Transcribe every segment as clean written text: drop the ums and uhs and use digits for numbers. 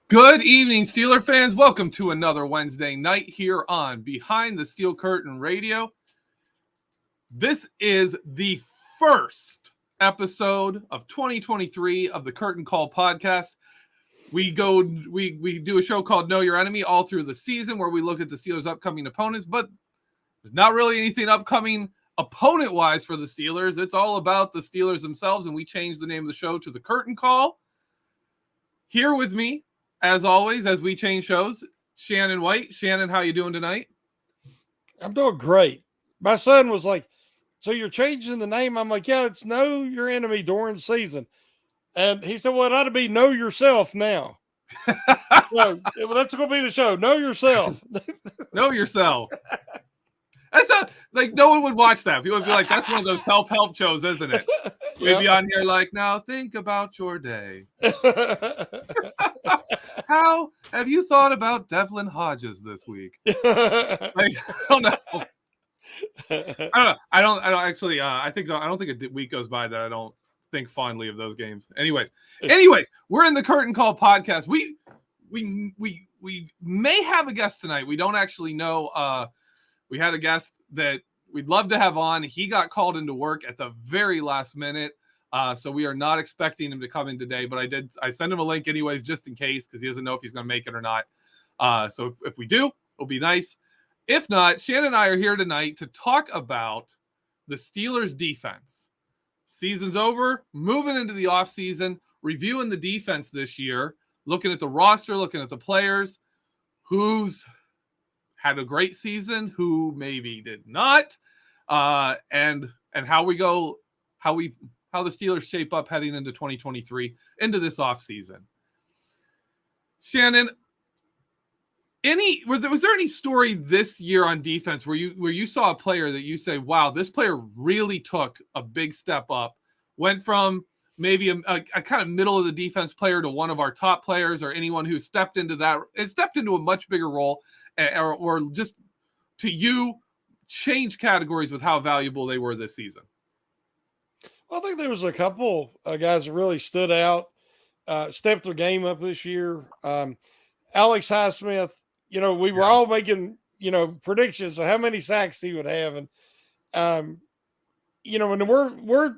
Good evening, Steeler fans. Welcome to another Wednesday night here on Behind the Steel Curtain Radio. This is the first episode of 2023 of the Curtain Call podcast. We do a show called Know Your Enemy all through the season where we look at the Steelers' upcoming opponents, but there's not really anything upcoming opponent-wise for the Steelers. It's all about the Steelers themselves, and we changed the name of the show to the Curtain Call. Here with me, as always, as we change shows, Shannon White. Shannon, how you doing tonight? I'm doing great. My son was like, so you're changing the name? I'm like, yeah, it's Know Your Enemy during the season. And he said, well, it ought to be Know Yourself now. So that's going to be the show. Know Yourself. Know Yourself. That's not, like, no one would watch that. People would be like, that's one of those self-help shows, isn't it? We'd be on here like, now think about your day. How have you thought about Devlin Hodges this week? Like, I don't know. I don't actually. I don't think a week goes by that I don't think fondly of those games. Anyways, we're in the Curtain Call podcast. We may have a guest tonight. We don't actually know. We had a guest that we'd love to have on. He got called into work at the very last minute. So we are not expecting him to come in today, but I sent him a link anyways, just in case, because he doesn't know if he's going to make it or not. So if we do, it'll be nice. If not, Shannon and I are here tonight to talk about the Steelers defense. Season's over, moving into the offseason, reviewing the defense this year, looking at the roster, looking at the players, who's had a great season, who maybe did not, and how the Steelers shape up heading into 2023, into this offseason. Shannon, was there any story this year on defense where you saw a player that you say, wow, this player really took a big step up, went from maybe a kind of middle of the defense player to one of our top players, or anyone who stepped into a much bigger role, or just to you change categories with how valuable they were this season? Well, I think there was a couple guys that really stood out, stepped their game up this year. Alex Highsmith, we were all making, predictions of how many sacks he would have. And, and we're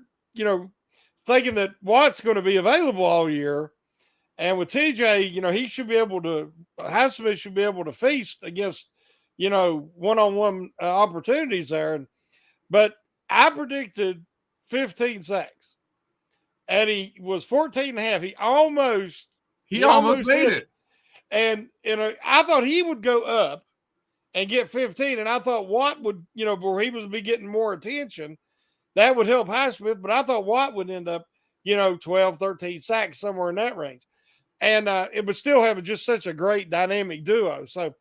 thinking that Watt's going to be available all year. And with TJ, Highsmith should be able to feast against, one-on-one opportunities there. But I predicted 15 sacks, and he was 14 and a half. He almost made it. And I thought he would go up and get 15, and I thought Watt would, where he would be getting more attention, that would help Highsmith, but I thought Watt would end up, 12, 13 sacks, somewhere in that range. And it would still have just such a great dynamic duo. So,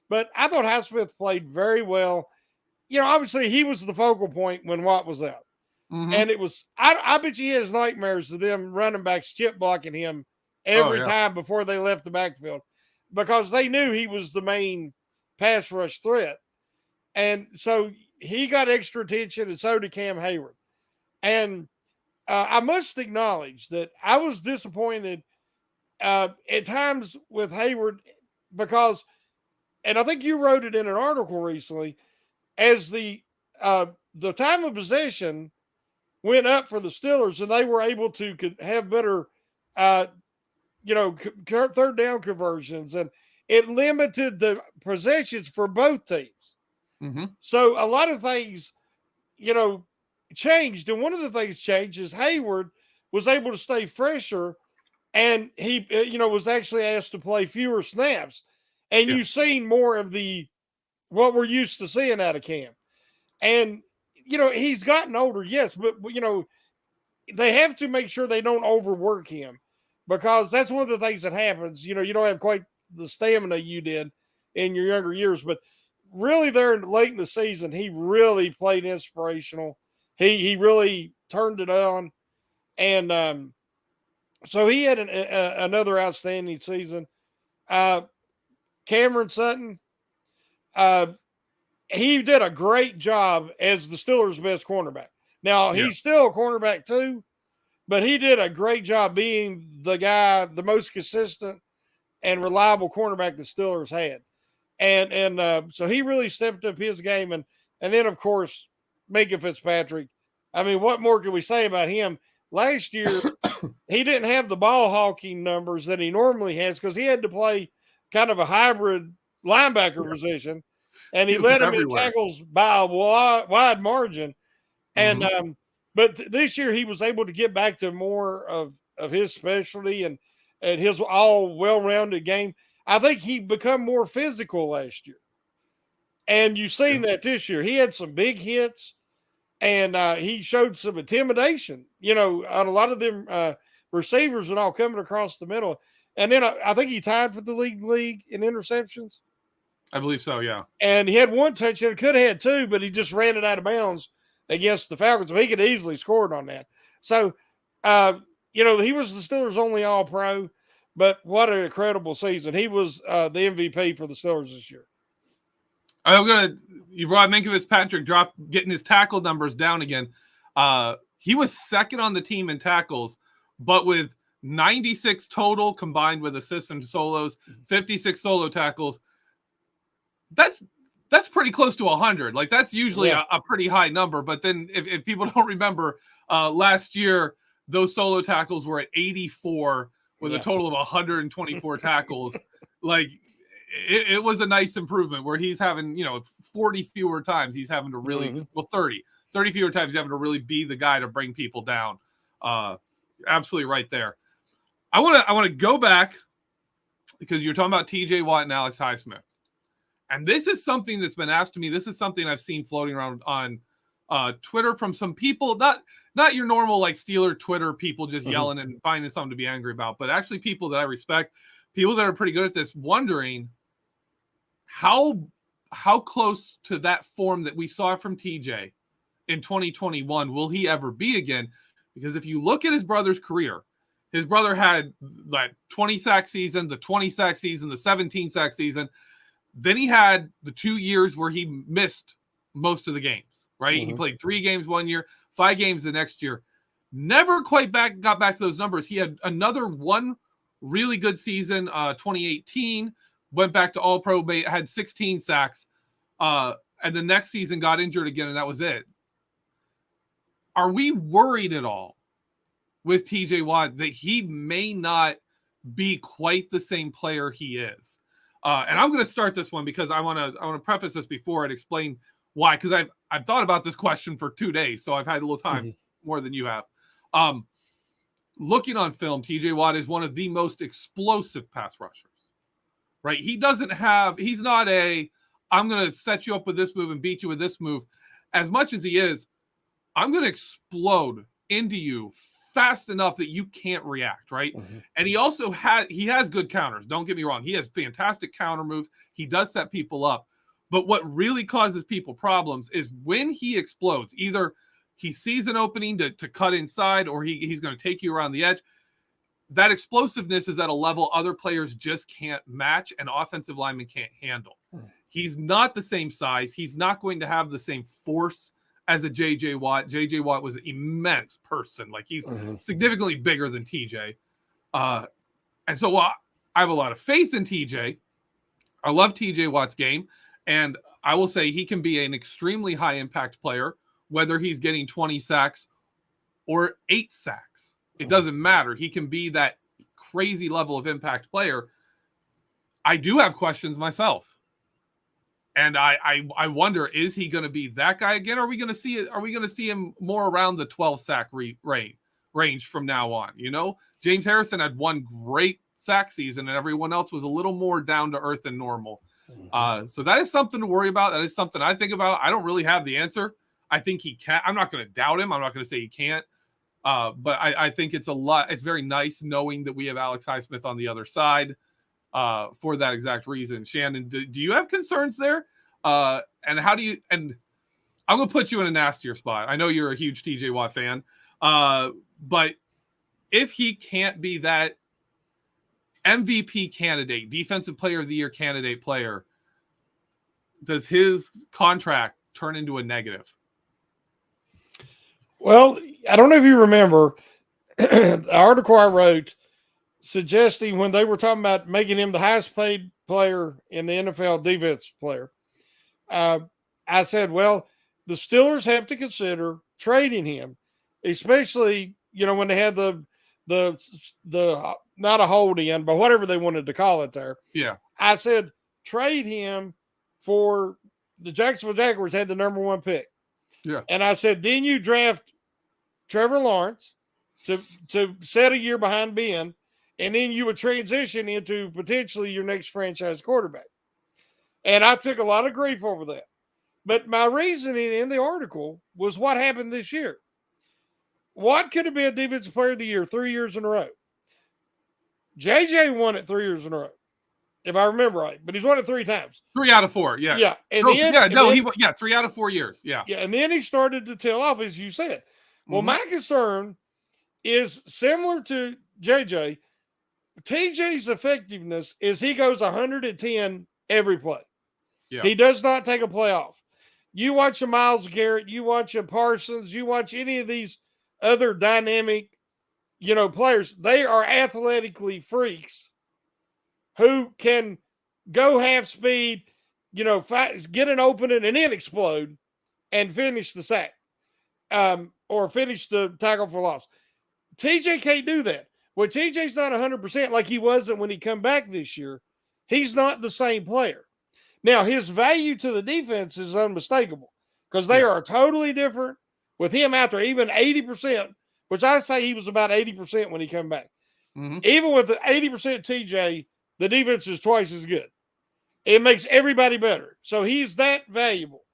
but I thought Highsmith played very well. Obviously he was the focal point when Watt was out. Mm-hmm. And it was, I bet you he has nightmares of them running backs chip blocking him every time before they left the backfield, because they knew he was the main pass rush threat. And so he got extra attention, and so did Cam Hayward. And I must acknowledge that I was disappointed at times with Hayward, because, and I think you wrote it in an article recently, as the time of possession went up for the Steelers and they were able to have better, third down conversions, and it limited the possessions for both teams. Mm-hmm. So a lot of things, changed. And one of the things changed is Hayward was able to stay fresher, and he, was actually asked to play fewer snaps. And you've seen more of what we're used to seeing out of Cam. And, he's gotten older, yes, but, they have to make sure they don't overwork him, because that's one of the things that happens. You don't have quite the stamina you did in your younger years, but really there late in the season, he really played inspirational. He really turned it on. And so he had another outstanding season. Cameron Sutton, he did a great job as the Steelers' best cornerback. Now, he's still a cornerback too, but he did a great job being the guy, the most consistent, and reliable cornerback the Steelers had. And so he really stepped up his game. And then, of course, Minka Fitzpatrick. I mean, what more can we say about him? Last year, he didn't have the ball hawking numbers that he normally has because he had to play kind of a hybrid linebacker position, and he led him in tackles by a wide margin. And but this year he was able to get back to more of his specialty and his all well-rounded game. I think he become more physical last year, and you've seen that this year. He had some big hits, and he showed some intimidation, on a lot of them receivers and all coming across the middle. And then I think he tied for the league in interceptions. I believe so, yeah. And he had one touchdown, could have had two, but he just ran it out of bounds against the Falcons. So he could easily scored on that. So, he was the Steelers' only All-Pro, but what an incredible season. He was the MVP for the Steelers this year. You brought Minka Fitzpatrick getting his tackle numbers down again. He was second on the team in tackles, but with 96 total combined with assists and solos, 56 solo tackles. That's pretty close to 100. Like that's usually a pretty high number. But then if people don't remember, last year those solo tackles were at 84 with a total of 124 tackles. Like it was a nice improvement where he's having 40 fewer times he's having to really 30 fewer times he's having to really be the guy to bring people down. Absolutely right there. I want to go back because you're talking about TJ Watt and Alex Highsmith. And this is something that's been asked to me. This is something I've seen floating around on Twitter from some people, not your normal like Steeler Twitter people just yelling and finding something to be angry about, but actually people that I respect, people that are pretty good at this, wondering how close to that form that we saw from TJ in 2021 will he ever be again? Because if you look at his brother's career, his brother had like 20 sack season, the 20 sack season, the 17 sack season. Then he had the 2 years where he missed most of the games, right? He played 3 games one year, 5 games the next year. Never quite got back to those numbers. He had another one really good season, 2018, went back to All-Pro, had 16 sacks, and the next season got injured again, and that was it. Are we worried at all with TJ Watt that he may not be quite the same player he is? And I'm going to start this one because I want to preface this before and explain why. Because I've thought about this question for 2 days, so I've had a little time more than you have. Looking on film, TJ Watt is one of the most explosive pass rushers. Right? He's not I'm going to set you up with this move and beat you with this move. As much as he is, I'm going to explode into you fast enough that you can't react, right? And he also has good counters. Don't get me wrong. He has fantastic counter moves. He does set people up. But what really causes people problems is when he explodes, either he sees an opening to cut inside or he's going to take you around the edge. That explosiveness is at a level other players just can't match and offensive linemen can't handle. He's not the same size. He's not going to have the same force as a J.J. Watt. J.J. Watt was an immense person. Like he's significantly bigger than TJ. And so I have a lot of faith in TJ. I love TJ Watt's game. And I will say he can be an extremely high impact player, whether he's getting 20 sacks or 8 sacks. It doesn't matter. He can be that crazy level of impact player. I do have questions myself. And I wonder, is he going to be that guy again? Are we going to see it? Are we going to see him more around the 12 sack range from now on? James Harrison had one great sack season, and everyone else was a little more down to earth and normal. So that is something to worry about. That is something I think about. I don't really have the answer. I think he can. I'm not going to doubt him. I'm not going to say he can't. But I think it's very nice knowing that we have Alex Highsmith on the other side. For that exact reason. Shannon, do you have concerns there? And how do you, and I'm going to put you in a nastier spot. I know you're a huge TJ Watt fan, but if he can't be that MVP candidate, defensive player of the year candidate player, does his contract turn into a negative? Well, I don't know if you remember the article I wrote suggesting when they were talking about making him the highest paid player in the NFL, defense player. I said, well, the Steelers have to consider trading him, especially, when they had the not a hold in, but whatever they wanted to call it there. Yeah. I said, trade him for the Jacksonville Jaguars had the number 1 pick. Yeah. And I said, then you draft Trevor Lawrence to set a year behind Ben, and then you would transition into potentially your next franchise quarterback. And I took a lot of grief over that. But my reasoning in the article was what happened this year. What could have been Defensive Player of the Year 3 years in a row? JJ won it 3 years in a row, if I remember right. But he's won it 3 times. 3 out of 4, yeah. Yeah. And then, 3 out of 4 years, yeah. Yeah, and then he started to tail off, as you said. Well, my concern is similar to JJ. TJ's effectiveness is he goes 110 every play. Yeah. He does not take a play off. You watch a Myles Garrett, you watch a Parsons, you watch any of these other dynamic, players. They are athletically freaks who can go half speed, get an opening and then explode and finish the sack or finish the tackle for loss. TJ can't do that. Well, TJ's not 100% like he wasn't when he come back this year. He's not the same player. Now, his value to the defense is unmistakable because they are totally different with him out there, even 80%, which I say he was about 80% when he come back. Mm-hmm. Even with the 80% TJ, the defense is twice as good. It makes everybody better. So he's that valuable.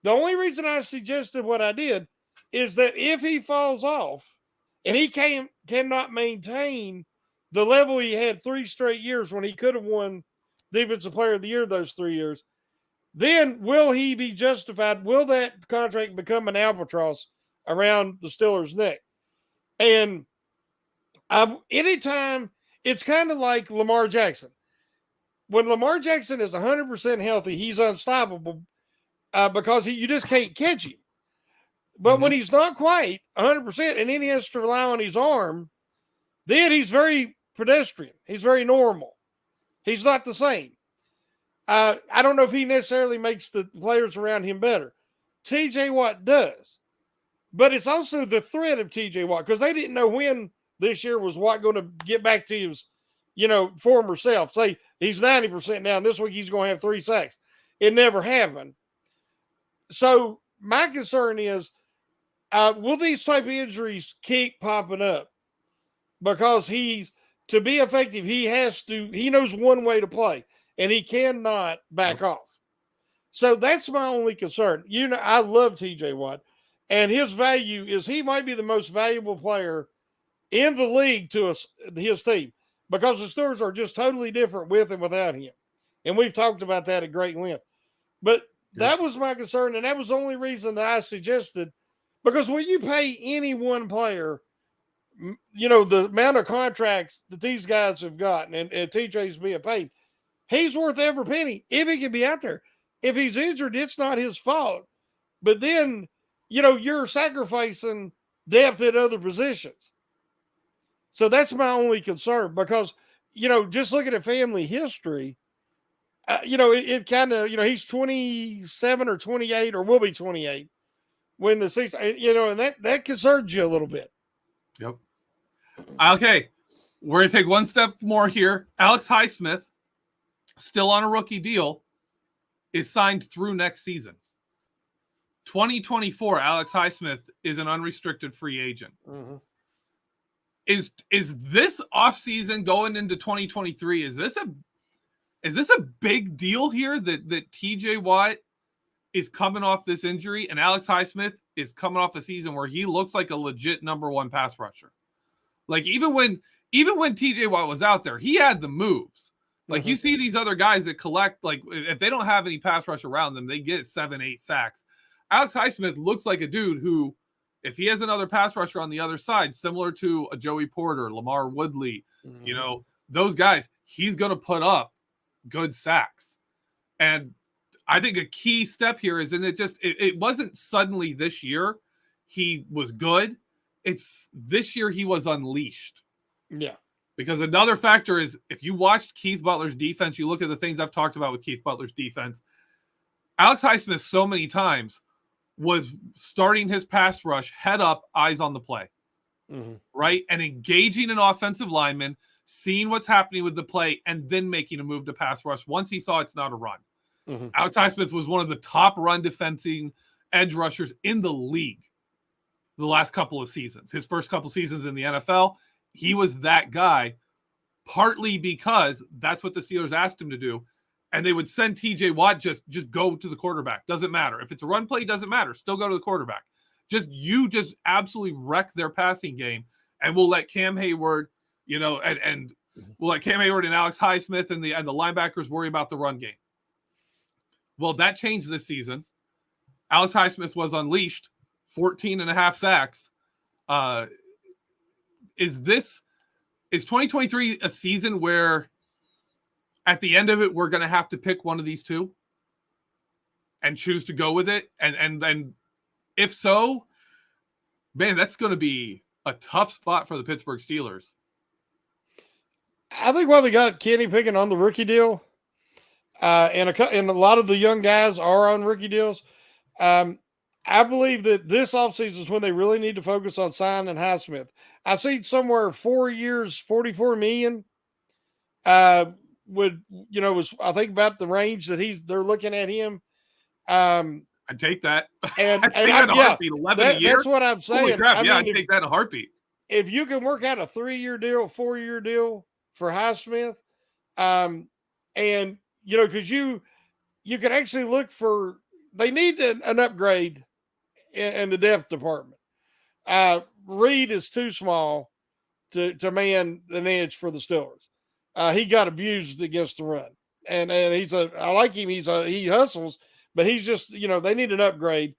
The only reason I suggested what I did is that if he falls off and he cannot maintain the level he had 3 straight years when he could have won Defensive Player of the Year those 3 years, then will he be justified? Will that contract become an albatross around the Steelers' neck? And anytime, it's kind of like Lamar Jackson. When Lamar Jackson is 100% healthy, he's unstoppable because you just can't catch him. But when he's not quite 100% and then he has to rely on his arm, then he's very pedestrian. He's very normal. He's not the same. I don't know if he necessarily makes the players around him better. TJ Watt does. But it's also the threat of TJ Watt because they didn't know when this year was Watt going to get back to his, former self. Say he's 90% now, and this week he's going to have 3 sacks. It never happened. So my concern is, will these type of injuries keep popping up? Because to be effective, he knows one way to play, and he cannot back off. So that's my only concern. I love TJ Watt, and his value is he might be the most valuable player in the league to his team because the Steelers are just totally different with and without him. And we've talked about that at great length. But that was my concern, and that was the only reason that I suggested, because when you pay any one player, the amount of contracts that these guys have gotten and TJ's being paid, he's worth every penny if he can be out there. If he's injured, it's not his fault. But then, you're sacrificing depth at other positions. So that's my only concern because, just looking at family history, it kind of, he's 27 or 28 or will be 28 when the season, and that concerns you a little bit. Yep. Okay. We're going to take one step more here. Alex Highsmith, still on a rookie deal, is signed through next season. 2024, Alex Highsmith is an unrestricted free agent. Mm-hmm. Is this offseason going into 2023? Is this a big deal here that TJ Watt is coming off this injury and Alex Highsmith is coming off a season where he looks like a legit number 1 pass rusher? Like even when TJ Watt was out there, he had the moves. Like you see these other guys that collect, like if they don't have any pass rush around them, they get 7-8 sacks. Alex Highsmith looks like a dude who, if he has another pass rusher on the other side, similar to a Joey Porter, Lamar Woodley, those guys, he's going to put up good sacks. And I think a key step here is, and it wasn't suddenly this year he was good. It's this year he was unleashed. Yeah. Because another factor is if you watched Keith Butler's defense, you look at the things I've talked about with Keith Butler's defense. Alex Highsmith so many times was starting his pass rush, head up, eyes on the play, right? And engaging an offensive lineman, seeing what's happening with the play, and then making a move to pass rush once he saw it's not a run. Alex Highsmith was one of the top run defending edge rushers in the league the last couple of seasons. His first couple seasons in the NFL, he was that guy, partly because that's what the Steelers asked him to do. And they would send TJ Watt, just go to the quarterback. Doesn't matter. If it's a run play, doesn't matter. Still go to the quarterback. Just absolutely wreck their passing game. And we'll let Cam Hayward, and we'll let Cam Hayward and Alex Highsmith and the linebackers worry about the run game. Well, that changed this season. Alex Highsmith was unleashed, 14 and a half sacks. Is 2023 a season where at the end of it, we're going to have to pick one of these two and choose to go with it? And then if so, man, that's going to be a tough spot for the Pittsburgh Steelers. I think while they got Kenny picking on the rookie deal, and a lot of the young guys are on rookie deals, I believe that this offseason is when they really need to focus on signing Highsmith. I see somewhere 4 years, $44 million. Was I think about the range that they're looking at him. I'd take that. And I'd take that in a heartbeat. 11 a year. That's what I'm saying. Holy crap, I'd take that in a heartbeat. If you can work out a 3-year deal, 4-year deal for Highsmith, and because you can actually look for, they need an upgrade in the depth department. Reed is too small to man an edge for the Steelers. He got abused against the run, and I like him. He hustles, but he's just, they need an upgrade.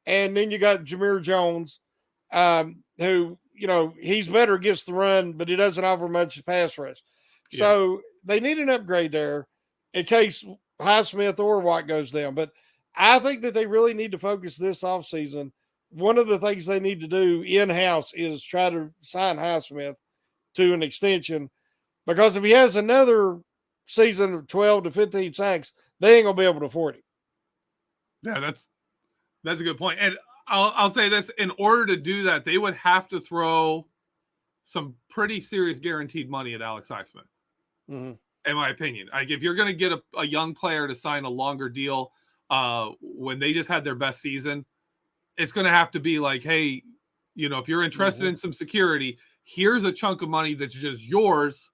And then you got Jameer Jones, who, he's better against the run, but he doesn't offer much pass rush. Yeah. So they need an upgrade there in case Highsmith or Watt goes down. But I think that they really need to focus this offseason. One of the things they need to do in-house is try to sign Highsmith to an extension, because if he has another season of 12 to 15 sacks, they ain't going to be able to afford him. Yeah, that's a good point. And I'll say this, in order to do that, they would have to throw some pretty serious guaranteed money at Alex Highsmith, in my opinion. Like, if you're going to get a young player to sign a longer deal when they just had their best season, it's going to have to be like, hey, if you're interested in some security, here's a chunk of money that's just yours,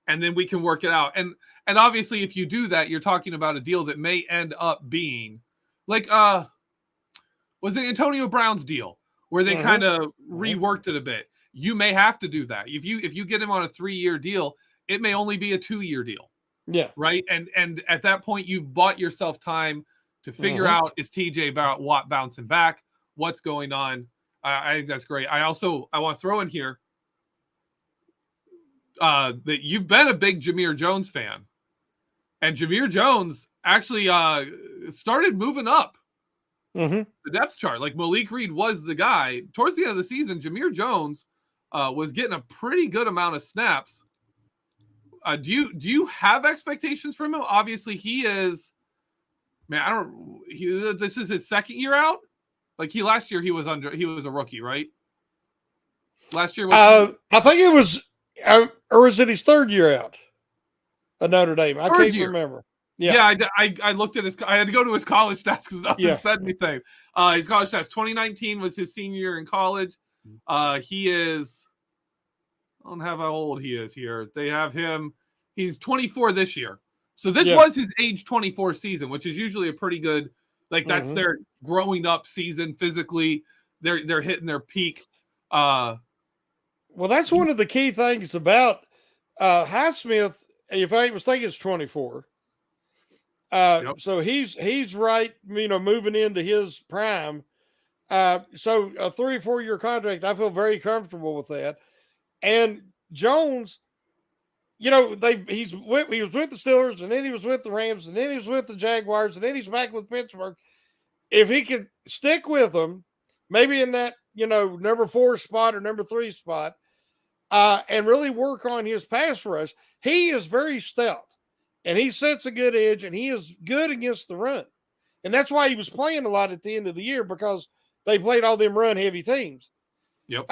and then we can work it out. And obviously, if you do that, you're talking about a deal that may end up being like, was it Antonio Brown's deal where they kind of reworked it a bit? You may have to do that. If you get him on a 3-year deal, it may only be a 2-year deal. Yeah. Right. And at that point, you've bought yourself time to figure out, is TJ Watt bouncing back? What's going on? I think that's great. I want to throw in here that you've been a big Jameer Jones fan, and Jameer Jones actually started moving up the depth chart. Like, Malik Reed was the guy towards the end of the season. Jameer Jones was getting a pretty good amount of snaps. Do you have expectations from him? Obviously, he is. Man, this is his second year out. Like, last year he was a rookie, right? Last year was I think it was, or is it his third year out at Notre Dame? I can't remember. Yeah, I looked at I had to go to his college stats because nothing said anything. His college stats, 2019 was his senior year in college. He is, I don't have how old he is here. They have him. He's 24 this year. So this was his age 24 season, which is usually a pretty good, like, that's their growing up season physically. They're hitting their peak. Well, that's one of the key things about Highsmith. If I ain't mistaken, is 24. So he's right, moving into his prime. So a 3 or 4 year contract, I feel very comfortable with that. And Jones, he was with the Steelers, and then he was with the Rams, and then he was with the Jaguars, and then he's back with Pittsburgh. If he could stick with them, maybe in that, number 4 spot or number 3 spot, and really work on his pass rush. He is very stout, and he sets a good edge, and he is good against the run. And that's why he was playing a lot at the end of the year, because they played all them run-heavy teams. Yep.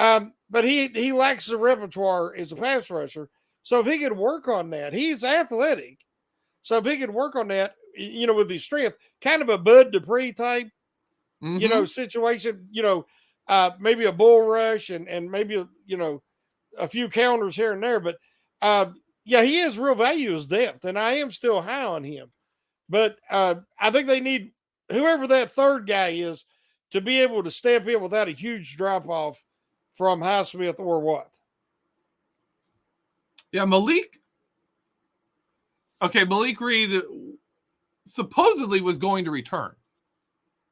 But he lacks the repertoire as a pass rusher. So if he could work on that, he's athletic. So if he could work on that, with his strength, kind of a Bud Dupree type, situation, maybe a bull rush and maybe, a few counters here and there. But, he has real value as depth, and I am still high on him. But I think they need whoever that third guy is to be able to step in without a huge drop-off from Highsmith or what. Yeah, Malik Reed supposedly was going to return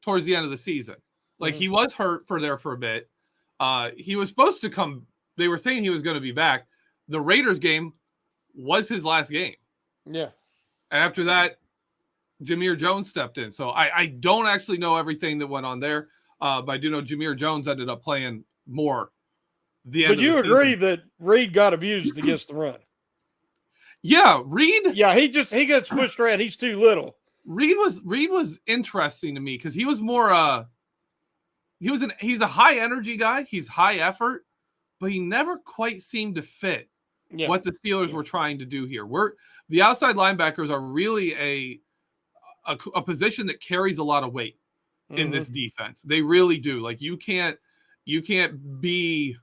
towards the end of the season. Like, he was hurt for a bit. He was supposed to come. They were saying he was going to be back. The Raiders game was his last game. Yeah. After that, Jameer Jones stepped in. So I don't actually know everything that went on there. But I do know Jameer Jones ended up playing more. But you agree that Reed got abused against the run? Yeah, Reed. Yeah, he gets pushed around. He's too little. Reed was interesting to me because he was more. He's a high energy guy. He's high effort, but he never quite seemed to fit what the Steelers were trying to do here. The outside linebackers are really a position that carries a lot of weight in this defense. They really do. Like, you can't be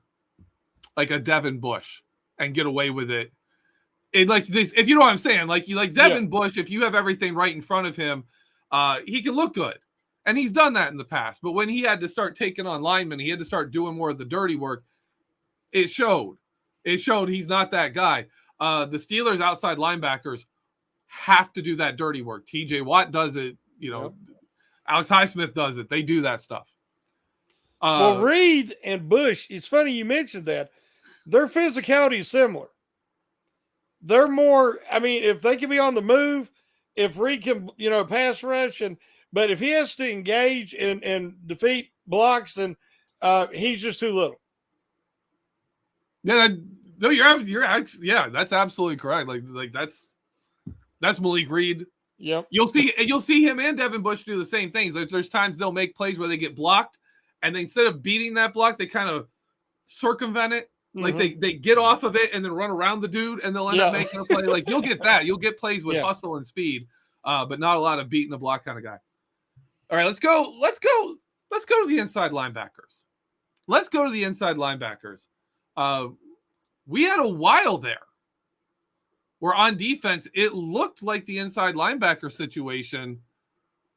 like a Devin Bush and get away with it. Like this, if you know what I'm saying, like Devin Bush, if you have everything right in front of him, he can look good. And he's done that in the past. But when he had to start taking on linemen, he had to start doing more of the dirty work. It showed. It showed he's not that guy. The Steelers outside linebackers have to do that dirty work. TJ Watt does it. Alex Highsmith does it. They do that stuff. Well, Reed and Bush, it's funny you mentioned that. Their physicality is similar. They're more, if they can be on the move, if Reed can, pass rush, but if he has to engage and defeat blocks, then he's just too little. Yeah, no, you're actually, that's absolutely correct. Like that's Malik Reed. Yep. You'll see him and Devin Bush do the same things. Like, there's times they'll make plays where they get blocked, and then instead of beating that block, they kind of circumvent it. Like they get off of it and then run around the dude, and they'll end up making a play. Like, you'll get that. You'll get plays with hustle and speed, but not a lot of beating the block kind of guy. All right, let's go to the inside linebackers. We had a while there where on defense, it looked like the inside linebacker situation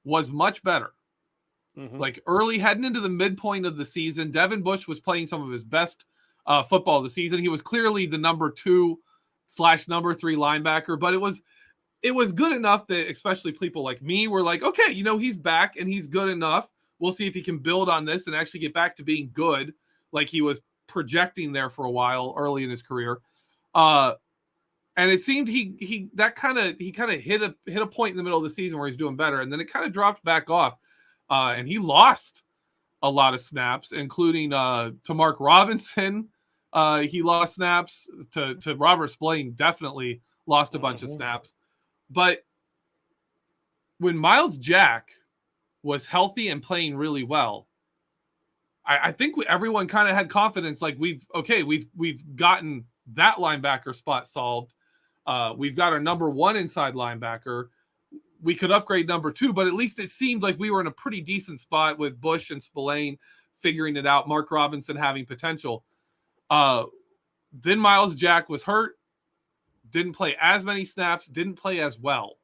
was much better. Like, early heading into the midpoint of the season, Devin Bush was playing some of his best football of the season. He was clearly the number 2/number 3 linebacker, but it was good enough that especially people like me were like, okay, he's back and he's good enough. We'll see if he can build on this and actually get back to being good, like he was projecting there for a while early in his career. And it seemed he kind of hit a point in the middle of the season where he's doing better, and then it kind of dropped back off. And he lost a lot of snaps, including to Mark Robinson. He lost snaps to Robert Spillane, definitely lost a bunch of snaps. But when Miles Jack was healthy and playing really well, I think everyone kind of had confidence. Like, we've gotten that linebacker spot solved. We've got our number 1 inside linebacker. We could upgrade number 2, but at least it seemed like we were in a pretty decent spot with Bush and Spillane figuring it out, Mark Robinson having potential. Then Miles Jack was hurt, didn't play as many snaps, didn't play as well.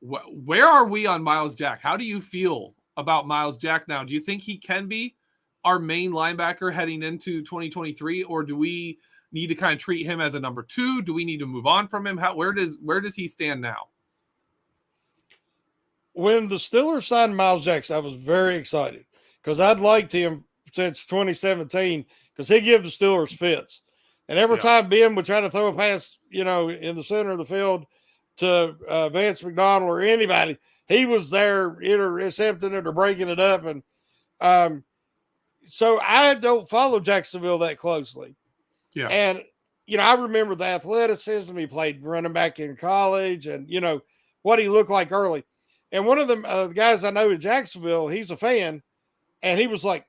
Where are we on Miles Jack? How do you feel about Miles Jack now? Do you think he can be our main linebacker heading into 2023, or do we need to kind of treat him as a number 2? Do we need to move on from him? Where does he stand now? When the Steelers signed Miles Jack, I was very excited because I'd liked him since 2017 because he gives the Steelers fits. And every time Ben would try to throw a pass, in the center of the field to Vance McDonald or anybody, he was there intercepting it or breaking it up. And so I don't follow Jacksonville that closely. Yeah. And, I remember the athleticism. He played running back in college and, what he looked like early. And one of the guys I know in Jacksonville, he's a fan. And he was like,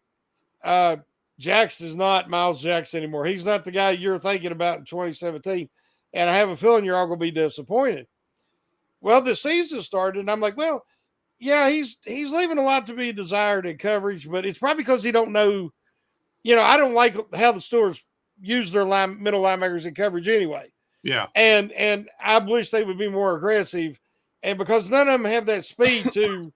Jax is not Miles Jackson anymore. He's not the guy you're thinking about in 2017. And I have a feeling you're all going to be disappointed. Well, the season started, and I'm like, well, yeah, he's leaving a lot to be desired in coverage, but it's probably because he don't know. I don't like how the Steelers use their middle linebackers in coverage anyway. Yeah. And I wish they would be more aggressive. And because none of them have that speed to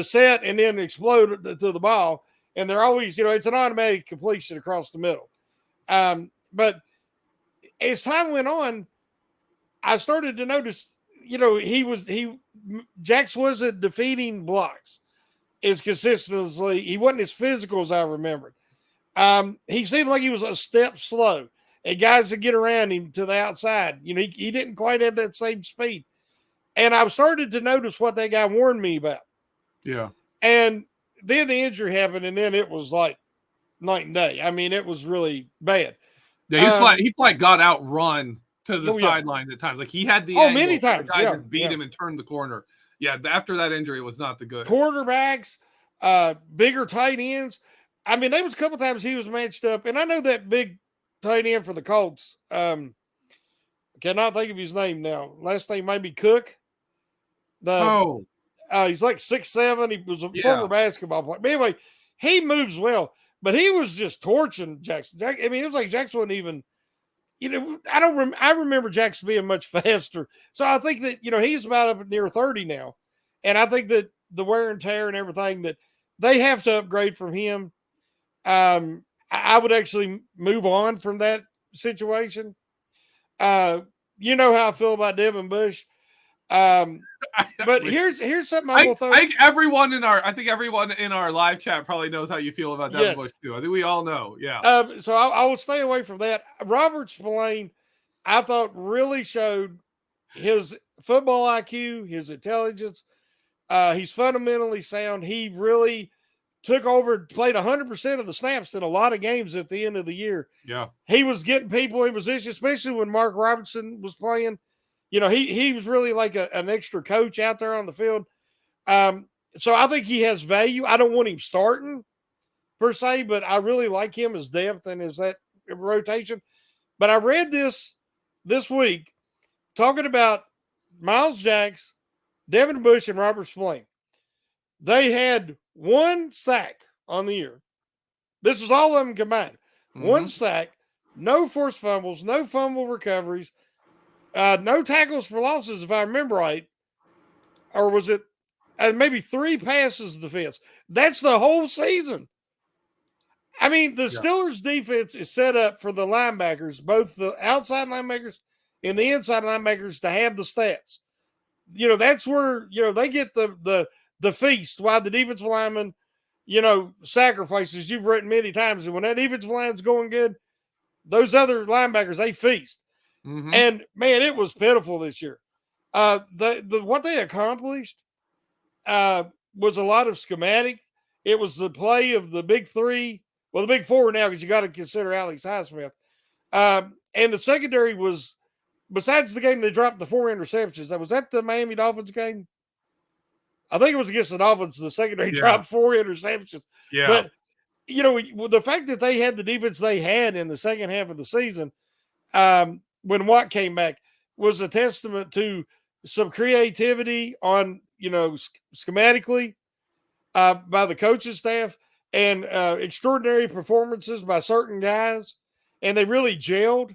set and then explode to the ball, and they're always, it's an automatic completion across the middle. But as time went on, I started to notice, Jax wasn't defeating blocks as consistently. He wasn't as physical as I remembered. He seemed like he was a step slow, and guys that get around him to the outside, he didn't quite have that same speed. And I started to notice what that guy warned me about. Yeah. And then the injury happened, and then it was like night and day. I mean, it was really bad. Yeah, he got outrun to the sideline at times. Like he had the angle, many times. The guy just beat him and turned the corner. Yeah, after that injury, it was not the good. Quarterbacks, bigger tight ends. I mean, there was a couple times he was matched up, and I know that big tight end for the Colts. Cannot think of his name now. Last name might be Cook. He's like 6'7". He was a former basketball player. But anyway, he moves well, but he was just torching Jackson. I mean, it was like Jackson wasn't even. I remember Jackson being much faster. So I think that he's about up near 30 now, and I think that the wear and tear and everything that they have to upgrade from him. I would actually move on from that situation. You know how I feel about Devin Bush. But here's something I will throw. I think everyone in our live chat probably knows how you feel about Devin Bush too. I think we all know. Yeah. So I will stay away from that. Robert Spillane, I thought really showed his football IQ, his intelligence. He's fundamentally sound. He really took over, played 100% of the snaps in a lot of games at the end of the year. Yeah. He was getting people in position, especially when Mark Robertson was playing. He was really like an extra coach out there on the field. So I think he has value. I don't want him starting per se, but I really like him as depth and as that rotation. But I read this week talking about Miles Jax, Devin Bush, and Robert Spillane. They had 1 sack on the year. This is all of them combined. Mm-hmm. 1 sack, no forced fumbles, no fumble recoveries, no tackles for losses, if I remember right. Or was it maybe 3 passes defense? That's the whole season. I mean, the Steelers' defense is set up for the linebackers, both the outside linebackers and the inside linebackers, to have the stats. That's where, they get the feast, while the defensive lineman, sacrifices. You've written many times, and when that defensive line's going good, those other linebackers, they feast. Mm-hmm. And man, it was pitiful this year. What they accomplished was a lot of schematic. It was the play of the big 3. Well, the big 4 now, because you got to consider Alex Highsmith. And the secondary was, besides the game they dropped the 4 interceptions. Was that the Miami Dolphins game? I think it was against the Dolphins. The secondary dropped 4 interceptions. Yeah. But, the fact that they had the defense they had in the second half of the season, when Watt came back, was a testament to some creativity on, schematically by the coaching staff, and extraordinary performances by certain guys. And they really gelled.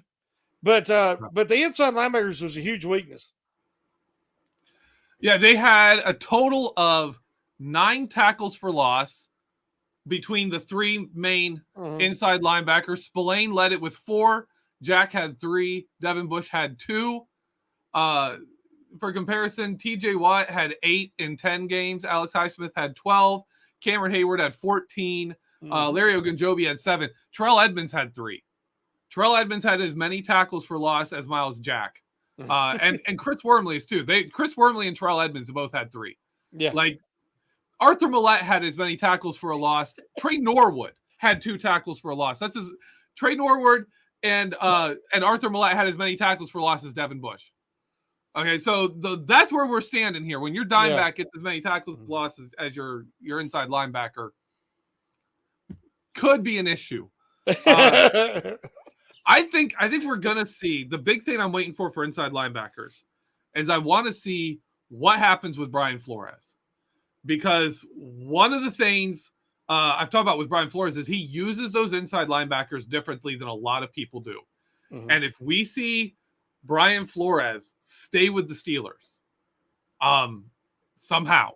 But the inside linebackers was a huge weakness. Yeah, they had a total of 9 tackles for loss between the 3 main inside linebackers. Spillane led it with 4. Jack had 3. Devin Bush had 2. For comparison, TJ Watt had 8 in 10 games. Alex Highsmith had 12. Cameron Hayward had 14. Larry Ogunjobi had 7. Terrell Edmonds had 3. Terrell Edmonds had as many tackles for loss as Miles Jack. And Chris Wormley's too. Chris Wormley and Terrell Edmonds both had 3. Yeah. Like Arthur Millette had as many tackles for a loss. Trey Norwood had 2 tackles for a loss. Trey Norwood and Arthur Millette had as many tackles for loss as Devin Bush. Okay, so that's where we're standing here. When your dime back gets as many tackles for loss as your inside linebacker, could be an issue. I think we're gonna see the big thing I'm waiting for inside linebackers is I want to see what happens with Brian Flores, because one of the things I've talked about with Brian Flores is he uses those inside linebackers differently than a lot of people do. Mm-hmm. And if we see Brian Flores stay with the Steelers, somehow,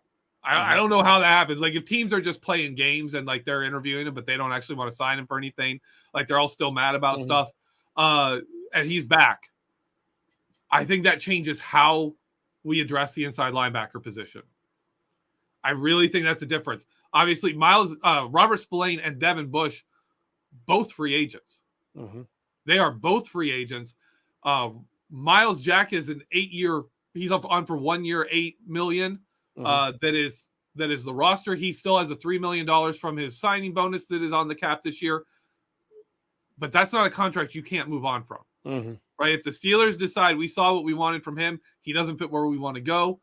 I don't know how that happens. Like if teams are just playing games and like they're interviewing him, but they don't actually want to sign him for anything, like they're all still mad about stuff, and he's back, I think that changes how we address the inside linebacker position. I really think that's the difference. Obviously, Robert Spillane and Devin Bush, both free agents. Mm-hmm. They are both free agents. Miles Jack is an 8-year. He's on for 1 year, $8 million. That is the roster. He still has a $3 million from his signing bonus that is on the cap this year. But that's not a contract you can't move on from. Mm-hmm. Right? If the Steelers decide we saw what we wanted from him, he doesn't fit where we want to go,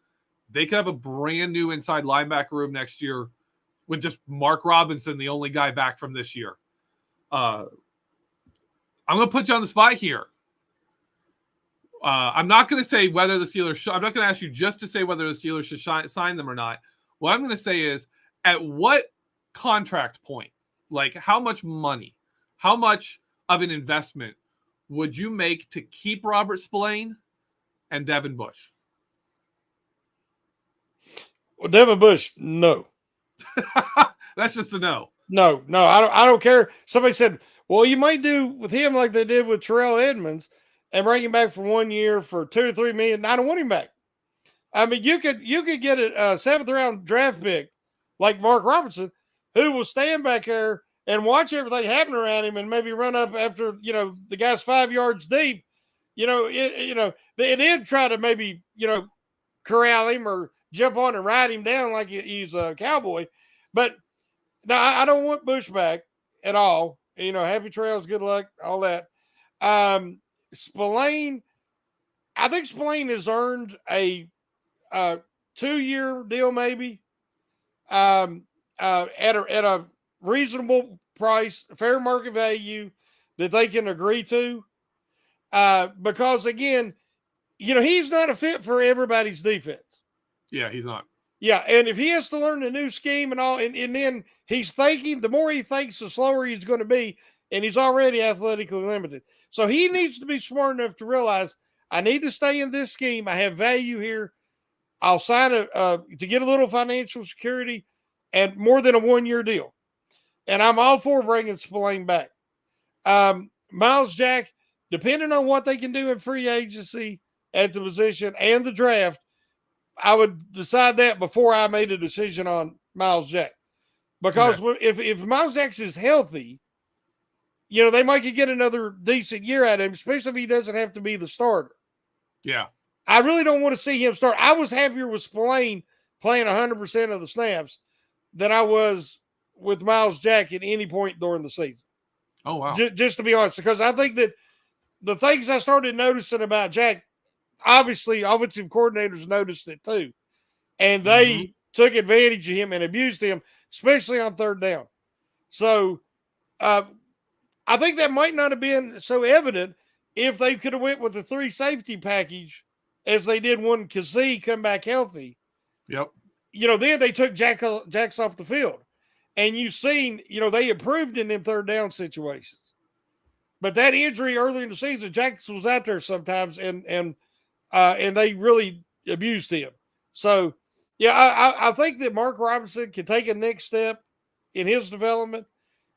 they could have a brand new inside linebacker room next year with just Mark Robinson, the only guy back from this year. I'm going to put you on the spot here. I'm not going to say whether the Steelers I'm not going to ask you just to say whether the Steelers should sign them or not. What I'm going to say is, at what contract point, like how much money, how much of an investment would you make to keep Robert Spillane and Devin Bush? Well, Devin Bush, no. That's just a no. No, I don't care. Somebody said, well, you might do with him like they did with Terrell Edmonds and bring him back for 1 year for $2 or $3 million. I don't want him back. I mean, you could get a 7th round draft pick like Mark Robinson, who will stand back there and watch everything happen around him and maybe run up after, the guy's 5 yards deep, and then try to maybe, corral him or jump on and ride him down like he's a cowboy. But no, I don't want Bush back at all. Happy trails, good luck, all that. Spillane, I think Spillane has earned a 2-year deal, maybe, at a reasonable price, fair market value that they can agree to. Because again, he's not a fit for everybody's defense. Yeah, he's not. Yeah, and if he has to learn a new scheme and all, and then he's thinking, the more he thinks, the slower he's going to be, and he's already athletically limited. So he needs to be smart enough to realize, I need to stay in this scheme. I have value here. I'll sign to get a little financial security and more than a 1-year deal. And I'm all for bringing Spillane back. Miles Jack, depending on what they can do in free agency at the position and the draft, I would decide that before I made a decision on Miles Jack. Because if Miles Jack is healthy, they might get another decent year out of him, especially if he doesn't have to be the starter. Yeah. I really don't want to see him start. I was happier with Spillane playing 100% of the snaps than I was with Miles Jack at any point during the season. Oh, wow. Just to be honest, because I think that the things I started noticing about Jack, obviously offensive coordinators noticed it too. And they took advantage of him and abused him, especially on 3rd down. So I think that might not have been so evident if they could have went with the 3 safety package as they did when Kazee come back healthy. Yep. Then they took Jacks off the field. And you've seen, they improved in them 3rd down situations. But that injury earlier in the season, Jacks was out there sometimes and they really abused him. So, yeah, I think that Mark Robinson can take a next step in his development.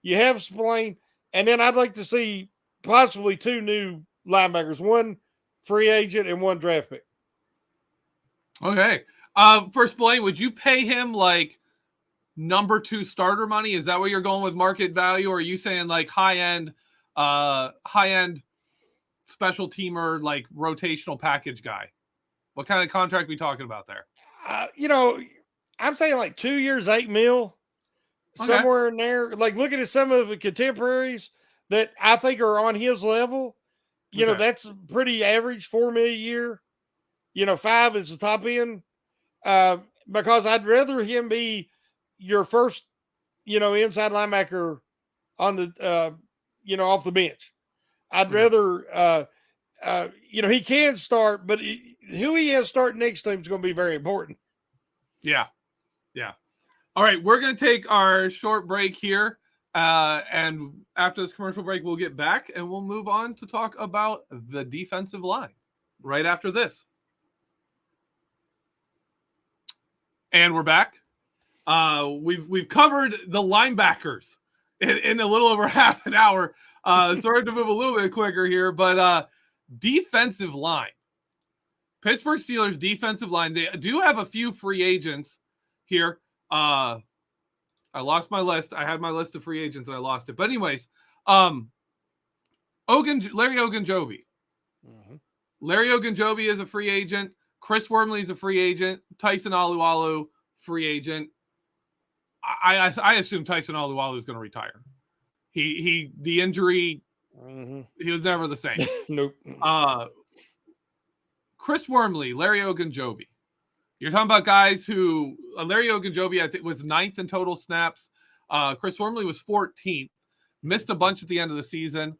You have Spillane, and then I'd like to see possibly 2 new linebackers, 1 free agent and 1 draft pick. Okay. For Spillane, would you pay him like number 2 starter money? Is that where you're going with market value? Or are you saying like high-end special teamer, like rotational package guy? What kind of contract are we talking about there? I'm saying like 2 years, $8 million, somewhere in there. Like looking at some of the contemporaries that I think are on his level. Okay. That's pretty average, $4 million a year. 5 is the top end. Because I'd rather him be your first, inside linebacker on the, off the bench. I'd rather, he can start, but who he has starting next time is going to be very important. Yeah. Yeah. All right. We're going to take our short break here. And after this commercial break, we'll get back and we'll move on to talk about the defensive line right after this. And we're back. We've covered the linebackers in a little over half an hour. Sorry to move a little bit quicker here, but defensive line. Pittsburgh Steelers defensive line. They do have a few free agents here. I lost my list. I had my list of free agents and I lost it. But anyways, Larry Ogunjobi. Mm-hmm. Larry Ogunjobi is a free agent. Chris Wormley is a free agent. Tyson Alualu, free agent. I assume Tyson Alualu is going to retire. The injury, he was never the same. Nope. Chris Wormley, Larry Ogunjobi. You're talking about guys who Larry Ogunjobi, I think, was 9th in total snaps. Chris Wormley was 14th. Missed a bunch at the end of the season.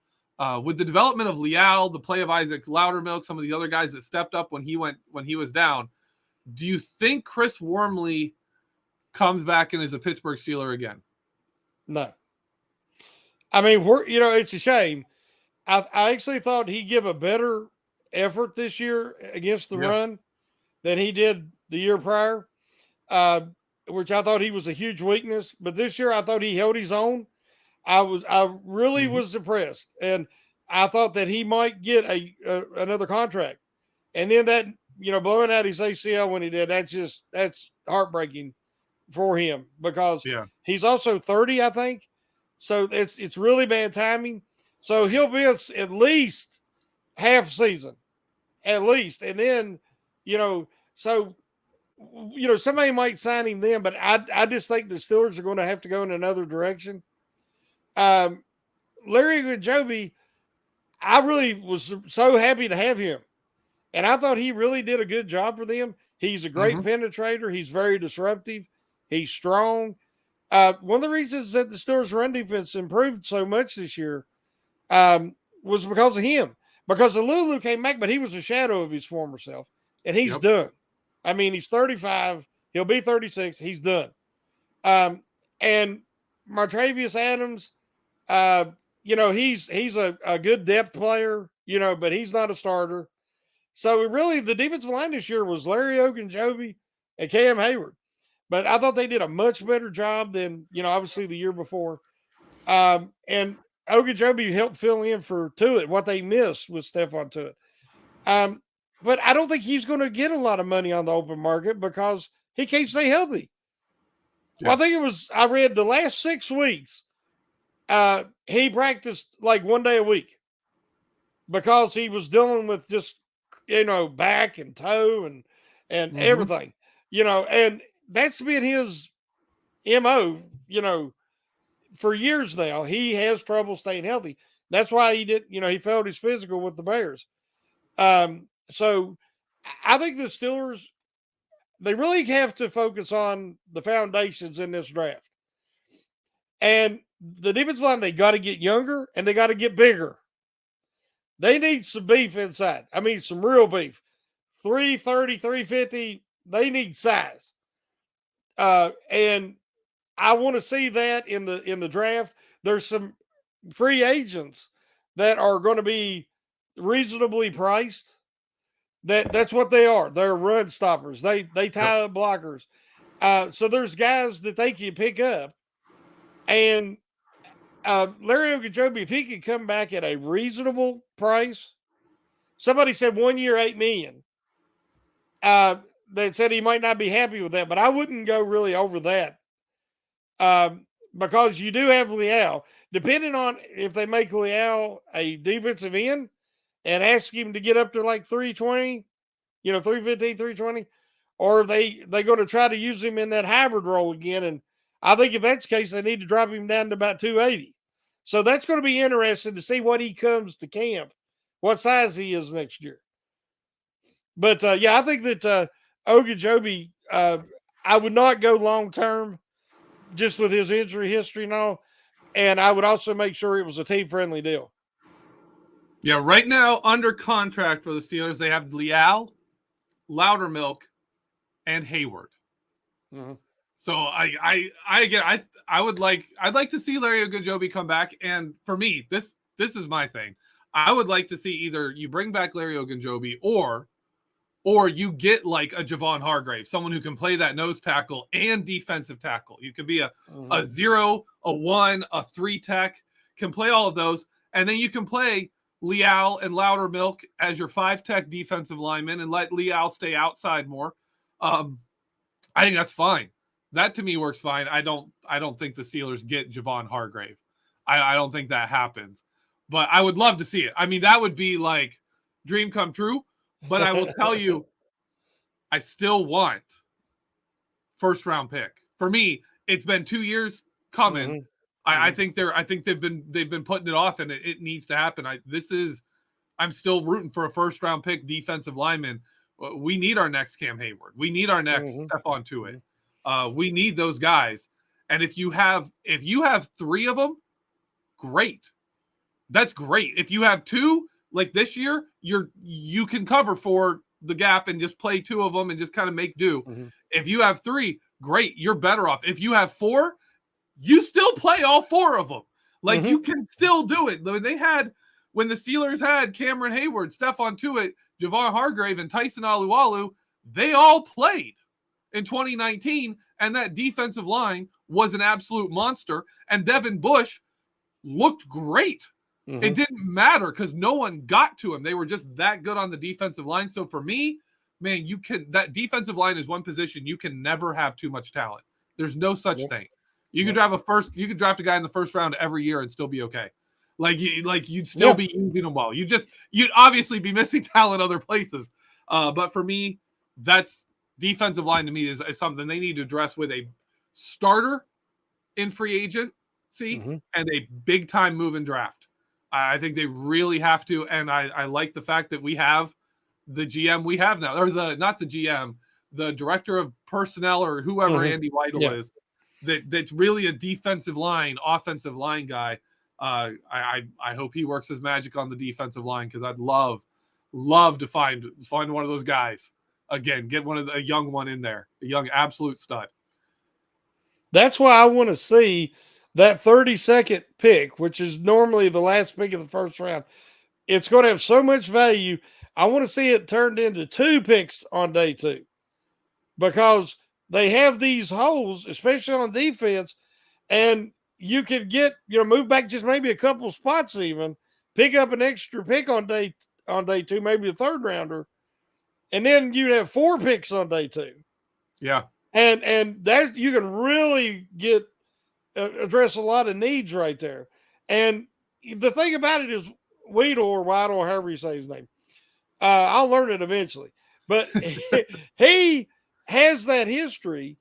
With the development of Leal, the play of Isaac Loudermilk, some of the other guys that stepped up when he was down, do you think Chris Wormley comes back and is a Pittsburgh Steeler again? No. I mean, it's a shame. I actually thought he'd give a better effort this year against the run than he did the year prior, which I thought he was a huge weakness. But this year, I thought he held his own. I really was impressed, and I thought that he might get another contract. And then that, blowing out his ACL when he did, that's heartbreaking for him because he's also 30, I think. So it's really bad timing. So he'll be at least half season, at least, and then somebody might sign him then, but I just think the Steelers are going to have to go in another direction. Larry Ogunjobi, I really was so happy to have him. And I thought he really did a good job for them. He's a great penetrator. He's very disruptive. He's strong. One of the reasons that the Steelers' run defense improved so much this year was because of him. Because Lulu came back, but he was a shadow of his former self. And he's done. I mean, he's 35. He'll be 36. He's done. And Martavius Adams, he's a good depth player, but he's not a starter. So really the defensive line this year was Larry Ogunjobi and Cam Hayward. But I thought they did a much better job than, obviously the year before. And Ogunjobi helped fill in for Tuitt, what they missed with Stephon Tuitt. But I don't think he's going to get a lot of money on the open market because he can't stay healthy. Yeah. Well, I think I read the last 6 weeks, he practiced like 1 day a week because he was dealing with just, back and toe and everything, and that's been his MO, for years now. He has trouble staying healthy. That's why he failed his physical with the Bears. So I think the Steelers, they really have to focus on the foundations in this draft. And the defensive line, they got to get younger and they got to get bigger. They need some beef inside. I mean, some real beef. 330, 350, they need size. And I want to see that in the draft. There's some free agents that are going to be reasonably priced. That's what they are. They're run stoppers. They tie up blockers. So there's guys that they can pick up. And Larry Ogunjobi, if he could come back at a reasonable price, somebody said 1 year, $8 million. They said he might not be happy with that, but I wouldn't go really over that. Because you do have Leal. Depending on if they make Leal a defensive end and ask him to get up to like 320, 315, 320, or they're going to try to use him in that hybrid role again. And I think if that's the case, they need to drop him down to about 280 So that's going to be interesting to see what he comes to camp, what size he is next year. But yeah, I think that Ogunjobi, I would not go long term just with his injury history and all. And I would also make sure it was a team friendly deal. Yeah, right now under contract for the Steelers, they have Leal, Loudermilk, and Hayward. Mm-hmm. So I'd like to see Larry Ogunjobi come back. And for me, this is my thing. I would like to see either you bring back Larry Ogunjobi or you get like a Javon Hargrave, someone who can play that nose tackle and defensive tackle. You could be a 0, a 1, a 3 tech, can play all of those. And then you can play Leal and Loudermilk as your 5 tech defensive lineman and let Leal stay outside more. I think that's fine. That to me works fine. I don't think the Steelers get Javon Hargrave. I don't think that happens. But I would love to see it. I mean, that would be like dream come true. But I will tell you, I still want first round pick. For me, it's been 2 years coming. Mm-hmm. I think they've been putting it off, and it needs to happen. I'm still rooting for a first round pick defensive lineman. We need our next Cam Hayward. We need our next Stephon Tuitt. We need those guys. And if you have 3 of them, great. That's great. If you have 2, like this year, you can cover for the gap and just play 2 of them and just kind of make do. Mm-hmm. If you have 3, great. You're better off. If you have 4, you still play all 4 of them. Like you can still do it. When the Steelers had Cameron Hayward, Stephon Tuitt, Javon Hargrave, and Tyson Alualu, they all played in 2019, and that defensive line was an absolute monster. And Devin Bush looked great. Mm-hmm. It didn't matter because no one got to him. They were just that good on the defensive line. So for me, man, that defensive line is one position you can never have too much talent. There's no such thing. You could draft a guy in the first round every year and still be okay. Like you'd still be using them well. You'd obviously be missing talent other places. But for me, that's defensive line to me is something they need to address with a starter in free agency and a big time move in draft. I think they really have to. And I like the fact that we have the GM we have now, or not the GM, the director of personnel or whoever Andy Weidel is, that's really a defensive line, offensive line guy. I hope he works his magic on the defensive line because I'd love to find one of those guys again. Get a young one in there, a young absolute stud. That's why I want to see that 32nd pick, which is normally the last pick of the first round. It's going to have so much value. I want to see it turned into 2 picks on day 2 because they have these holes, especially on defense, and you could get, move back just maybe a couple spots even, pick up an extra pick on day 2, maybe a 3rd rounder, and then you'd have 4 picks on day 2. Yeah. And that you can really address a lot of needs right there. And the thing about it is Weidel, however you say his name, I'll learn it eventually, but he has that history.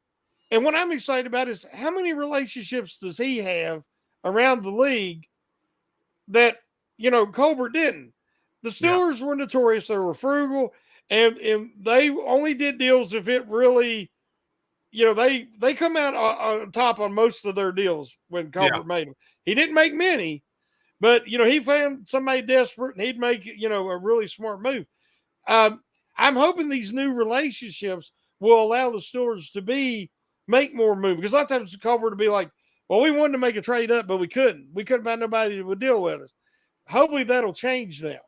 And what I'm excited about is how many relationships does he have around the league that, Colbert didn't. The Steelers were notorious. They were frugal, and they only did deals if it really, they come out on top on most of their deals when Colbert made them. He didn't make many, but, he found somebody desperate and he'd make, a really smart move. I'm hoping these new relationships will allow the Steelers to make more moves, because a lot of times Colbert would be like, well, we wanted to make a trade up, but we couldn't find nobody that would deal with us. Hopefully that'll change now,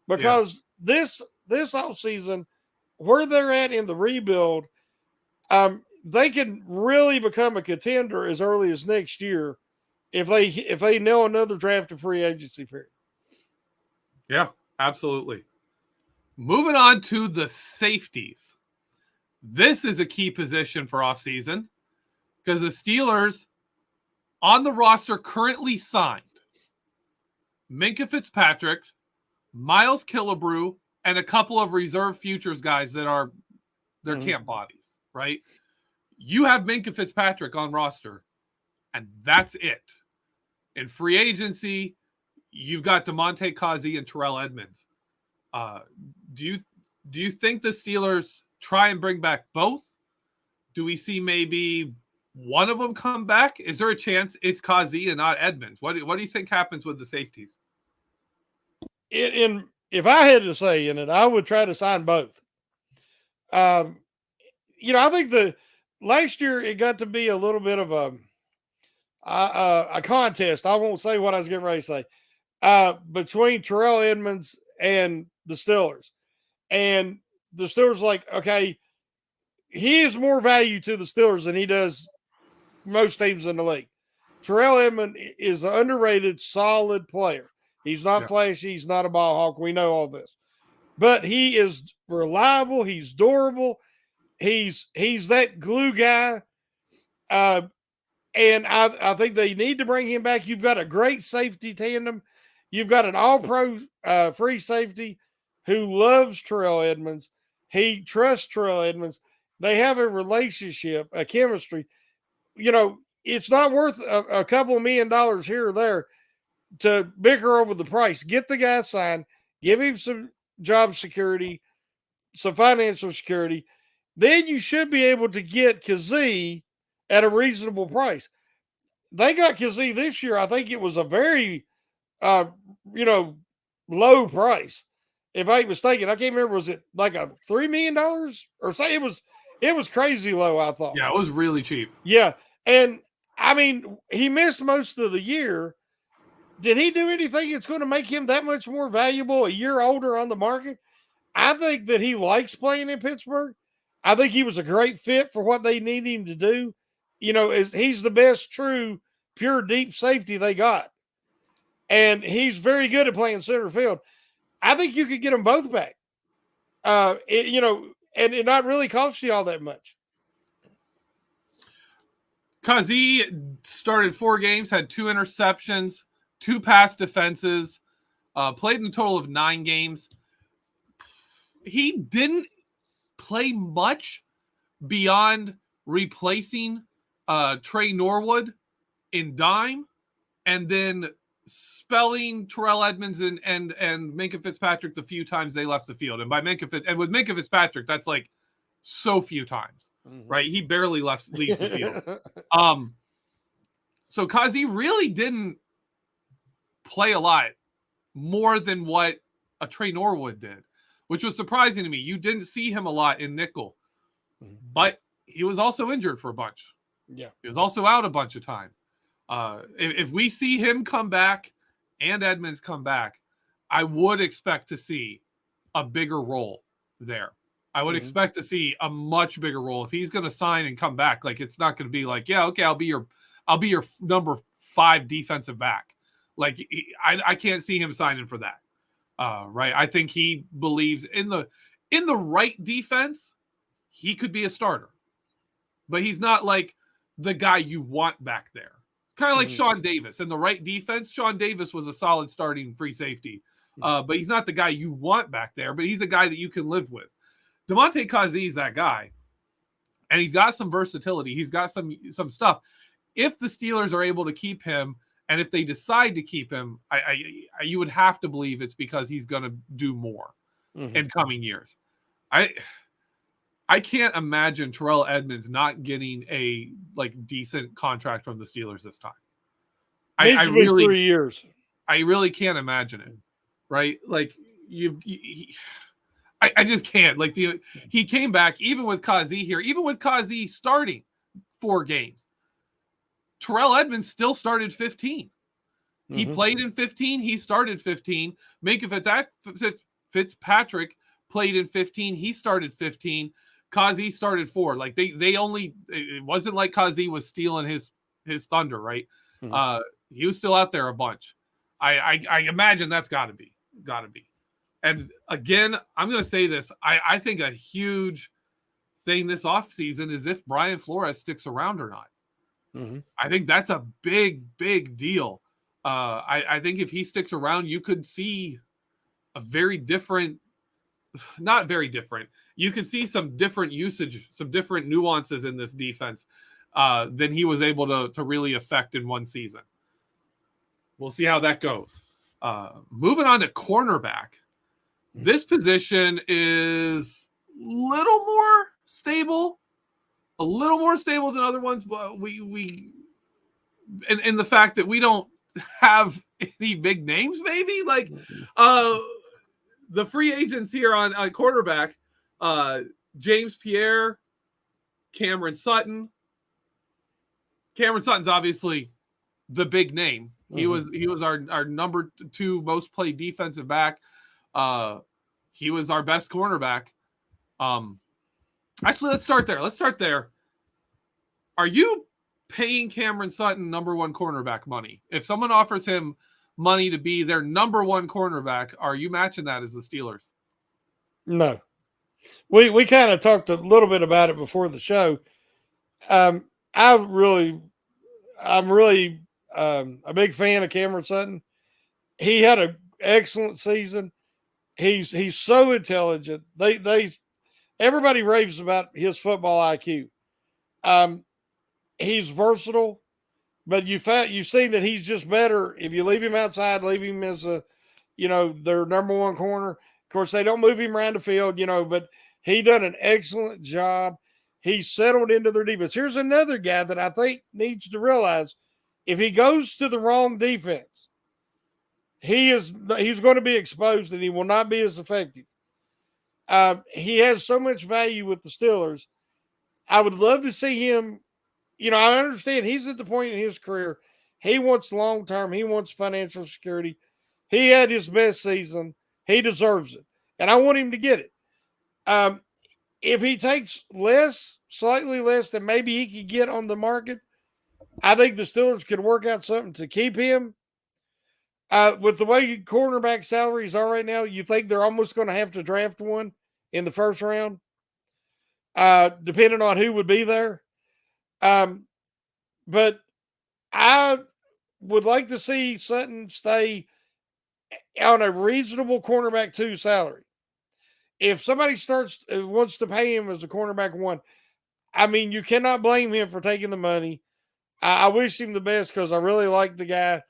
because this offseason, where they're at in the rebuild, they can really become a contender as early as next year if they nail another draft to free agency period. Yeah, absolutely. Moving on to the safeties. This is a key position for offseason because the Steelers on the roster currently signed Minkah Fitzpatrick, Miles Killebrew, and a couple of reserve futures guys that are their camp bodies, right? You have Minkah Fitzpatrick on roster, and that's it. In free agency, you've got Damontae Kazee and Terrell Edmunds. Do you think the Steelers try and bring back both? Do we see maybe one of them come back? Is there a chance it's Kazee and not Edmunds? What do you think happens with the safeties? If I had to say in it, I would try to sign both. I think the last year it got to be a little bit of a contest. I won't say what I was getting ready to say between Terrell Edmunds and the Steelers, and the Steelers like, okay, he is more value to the Steelers than he does most teams in the league. Terrell Edmunds is an underrated, solid player. He's not flashy. He's not a ball hawk. We know all this. But he is reliable. He's durable. He's that glue guy. And I think they need to bring him back. You've got a great safety tandem. You've got an all-pro free safety who loves Terrell Edmunds. He trusts Terrell Edmunds. They have a relationship, a chemistry. It's not worth a couple of $1 million here or there to bicker over the price. Get the guy signed, give him some job security, some financial security. Then you should be able to get Kazee at a reasonable price. They got Kazee this year. I think it was a very, low price. If I ain't mistaken, I can't remember. Was it like a $3 million or say it was crazy low, I thought. Yeah, it was really cheap. Yeah. And I mean, he missed most of the year. Did he do anything that's going to make him that much more valuable a year older on the market? I think that he likes playing in Pittsburgh. I think he was a great fit for what they need him to do. He's the best true, pure, deep safety they got. And he's very good at playing center field. I think you could get them both back. And it not really cost you all that much. Kazee started 4 games, had 2 interceptions, 2 pass defenses, played in a total of 9 games. He didn't play much beyond replacing Trey Norwood in dime and then spelling Terrell Edmunds and Minkah Fitzpatrick the few times they left the field. And with Minkah Fitzpatrick, that's like so few times, right? He barely leaves the field. So Kazee really didn't play a lot more than what a Trey Norwood did, which was surprising to me. You didn't see him a lot in nickel, but he was also injured for a bunch. Yeah. He was also out a bunch of time. If we see him come back and Edmunds come back, I would expect to see a bigger role there. I would expect to see a much bigger role if he's going to sign and come back. Like, it's not going to be like, yeah, okay, I'll be your number 5 defensive back. Like, I can't see him signing for that. Right. I think he believes in the right defense, he could be a starter, but he's not like the guy you want back there. Kind of like Sean Davis. In the right defense, Sean Davis was a solid starting free safety, but he's not the guy you want back there, but he's a guy that you can live with. Damontae Kazee is that guy, and he's got some versatility. He's got some stuff. If the Steelers are able to keep him, and if they decide to keep him, you would have to believe it's because he's going to do more in coming years. I can't imagine Terrell Edmunds not getting a decent contract from the Steelers this time. I really 3 years. I really can't imagine it. Right? Like I just can't. Like he came back even with Kazee here, even with Kazee starting 4 games. Terrell Edmunds still started 15. He played in 15. He started 15. Minkah Fitzpatrick played in 15. He started 15. Kazee started 4. Like they only, it wasn't like Kazee was stealing his thunder, right? He was still out there a bunch. I imagine that's gotta be. And again, I'm gonna say this. I think a huge thing this offseason is if Brian Flores sticks around or not. I think that's a big deal. I think if he sticks around, you could see a very different, not very different. You could see some different usage, some different nuances in this defense than he was able to really affect in one season. we'll see how that goes. Moving on to cornerback. This position is a little more stable than other ones, but we and the fact that we don't have any big names, maybe like the free agents here on quarterback, James Pierre, Cameron Sutton. Cameron Sutton's obviously the big name. He was our number 2 most played defensive back. He was our best cornerback. Actually, let's start there. Are you paying Cameron Sutton number 1 cornerback money? If someone offers him money to be their number 1 cornerback, are you matching that as the Steelers? No. We kind of talked a little bit about it before the show. I'm really a big fan of Cameron Sutton. He had an excellent season. He's so intelligent. Everybody raves about his football IQ. He's versatile, but you've seen that he's just better if you leave him outside, leave him as their number 1 corner. Of course, they don't move him around the field, but he done an excellent job. He settled into their defense. Here's another guy that I think needs to realize if he goes to the wrong defense, he's going to be exposed and he will not be as effective. He has so much value with the Steelers. I would love to see him. I understand he's at the point in his career. He wants long-term. He wants financial security. He had his best season. He deserves it. And I want him to get it. If he takes slightly less than maybe he could get on the market, I think the Steelers could work out something to keep him. With the way cornerback salaries are right now, you think they're almost going to have to draft one in the first round, depending on who would be there. But I would like to see Sutton stay on a reasonable cornerback 2 salary. If somebody wants to pay him as a cornerback 1, I mean, you cannot blame him for taking the money. I wish him the best because I really like the guy.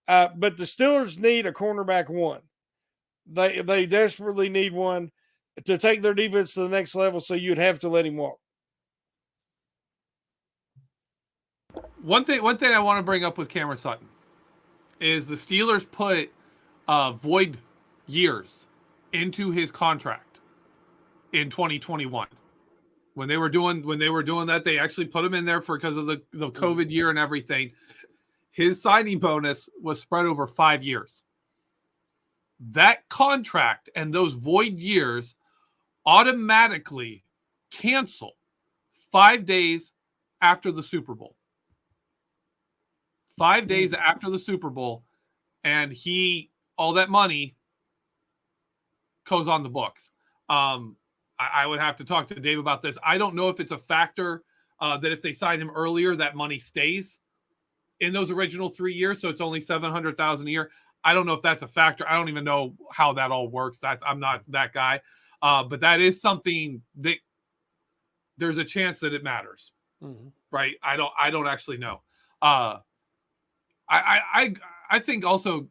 But the Steelers need a cornerback 1. They desperately need one to take their defense to the next level, so you'd have to let him walk. One thing I want to bring up with Cameron Sutton is the Steelers put void years into his contract in 2021. When they were doing that, they actually put him in there because of the COVID year and everything. His signing bonus was spread over 5 years. That contract and those void years automatically cancel 5 days after the Super Bowl. 5 days after the Super Bowl, and all that money goes on the books. I would have to talk to Dave about this. I don't know if it's a factor that if they sign him earlier, that money stays in those original 3 years, so it's only $700,000 a year. I don't know if that's a factor. I don't even know how that all works. I'm not that guy, but that is something that there's a chance that it matters, right? I don't actually know. I think also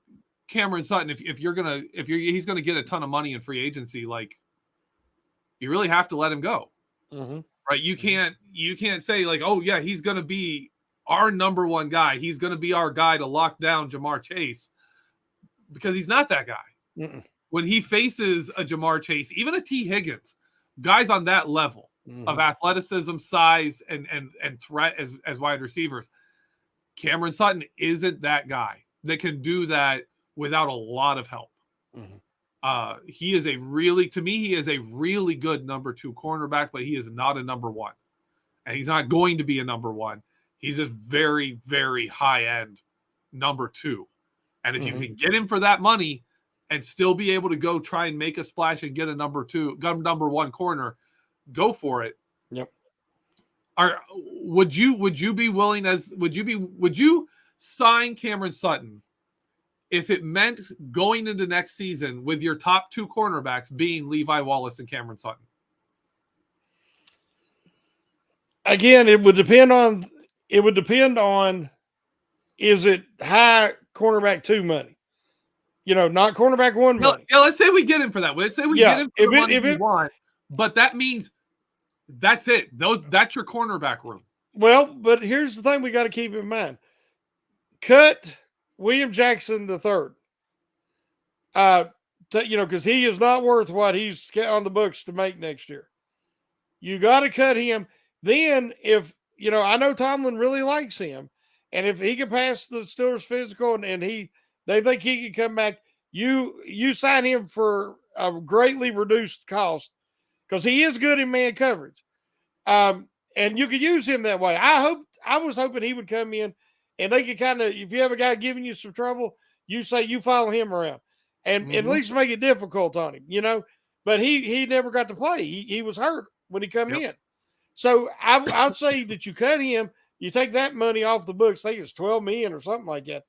Cameron Sutton, if he's gonna get a ton of money in free agency, like you really have to let him go, right? You can't say like, oh yeah, he's gonna be our number 1 guy. He's gonna be our guy to lock down Jamar Chase, because he's not that guy. When he faces a Jamar Chase, even a T. Higgins, guys on that level of athleticism, size, and threat as wide receivers, Cameron Sutton isn't that guy that can do that without a lot of help. He is a really good number 2 cornerback, but he is not a number 1, and he's not going to be a number 1. He's just very, very high end number 2. And if you can get him for that money and still be able to go try and make a splash and get a number 1 corner, go for it. Yep. Would you be willing would you sign Cameron Sutton if it meant going into next season with your top 2 cornerbacks being Levi Wallace and Cameron Sutton? Again, it would depend on is it high cornerback 2 money. Not cornerback 1 money. Yeah, let's say we get him for that. Let's say we get him for the money we want, but that means that's it. That's your cornerback room. Well, but here's the thing we got to keep in mind. Cut William Jackson III. Because he is not worth what he's on the books to make next year. You got to cut him. Then if, I know Tomlin really likes him, and if he can pass the Steelers physical and they think he can come back, you sign him for a greatly reduced cost because he is good in man coverage. And you could use him that way. I was hoping he would come in and they could kind of, if you have a guy giving you some trouble, you say you follow him around and at least make it difficult on him, but he never got to play. He was hurt when he come in. So I'd say that you cut him, you take that money off the books, I think it's $12 million or something like that.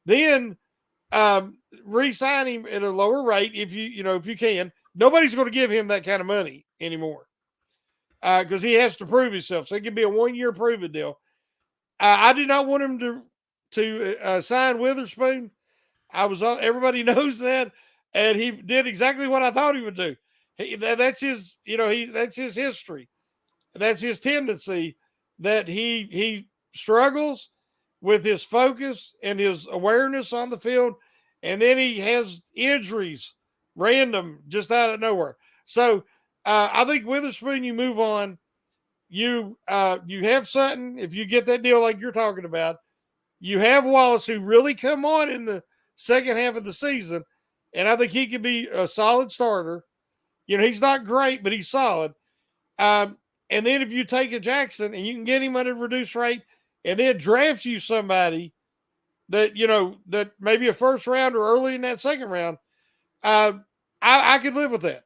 Then re-sign him at a lower rate if you can. Nobody's going to give him that kind of money anymore because he has to prove himself. So it could be a 1-year prove-it deal. I did not want him to sign Witherspoon. Everybody knows that, and he did exactly what I thought he would do. That's his, that's his history. That's his tendency that he struggles with his focus and his awareness on the field, and then he has injuries, random, just out of nowhere. So I think Witherspoon, you move on. You have Sutton, if you get that deal like you're talking about. You have Wallace, who really come on in the second half of the season, and I think he could be a solid starter. He's not great, but he's solid. And then if you take a Jackson and you can get him at a reduced rate and then draft you somebody that, that maybe a first round or early in that second round, I could live with that,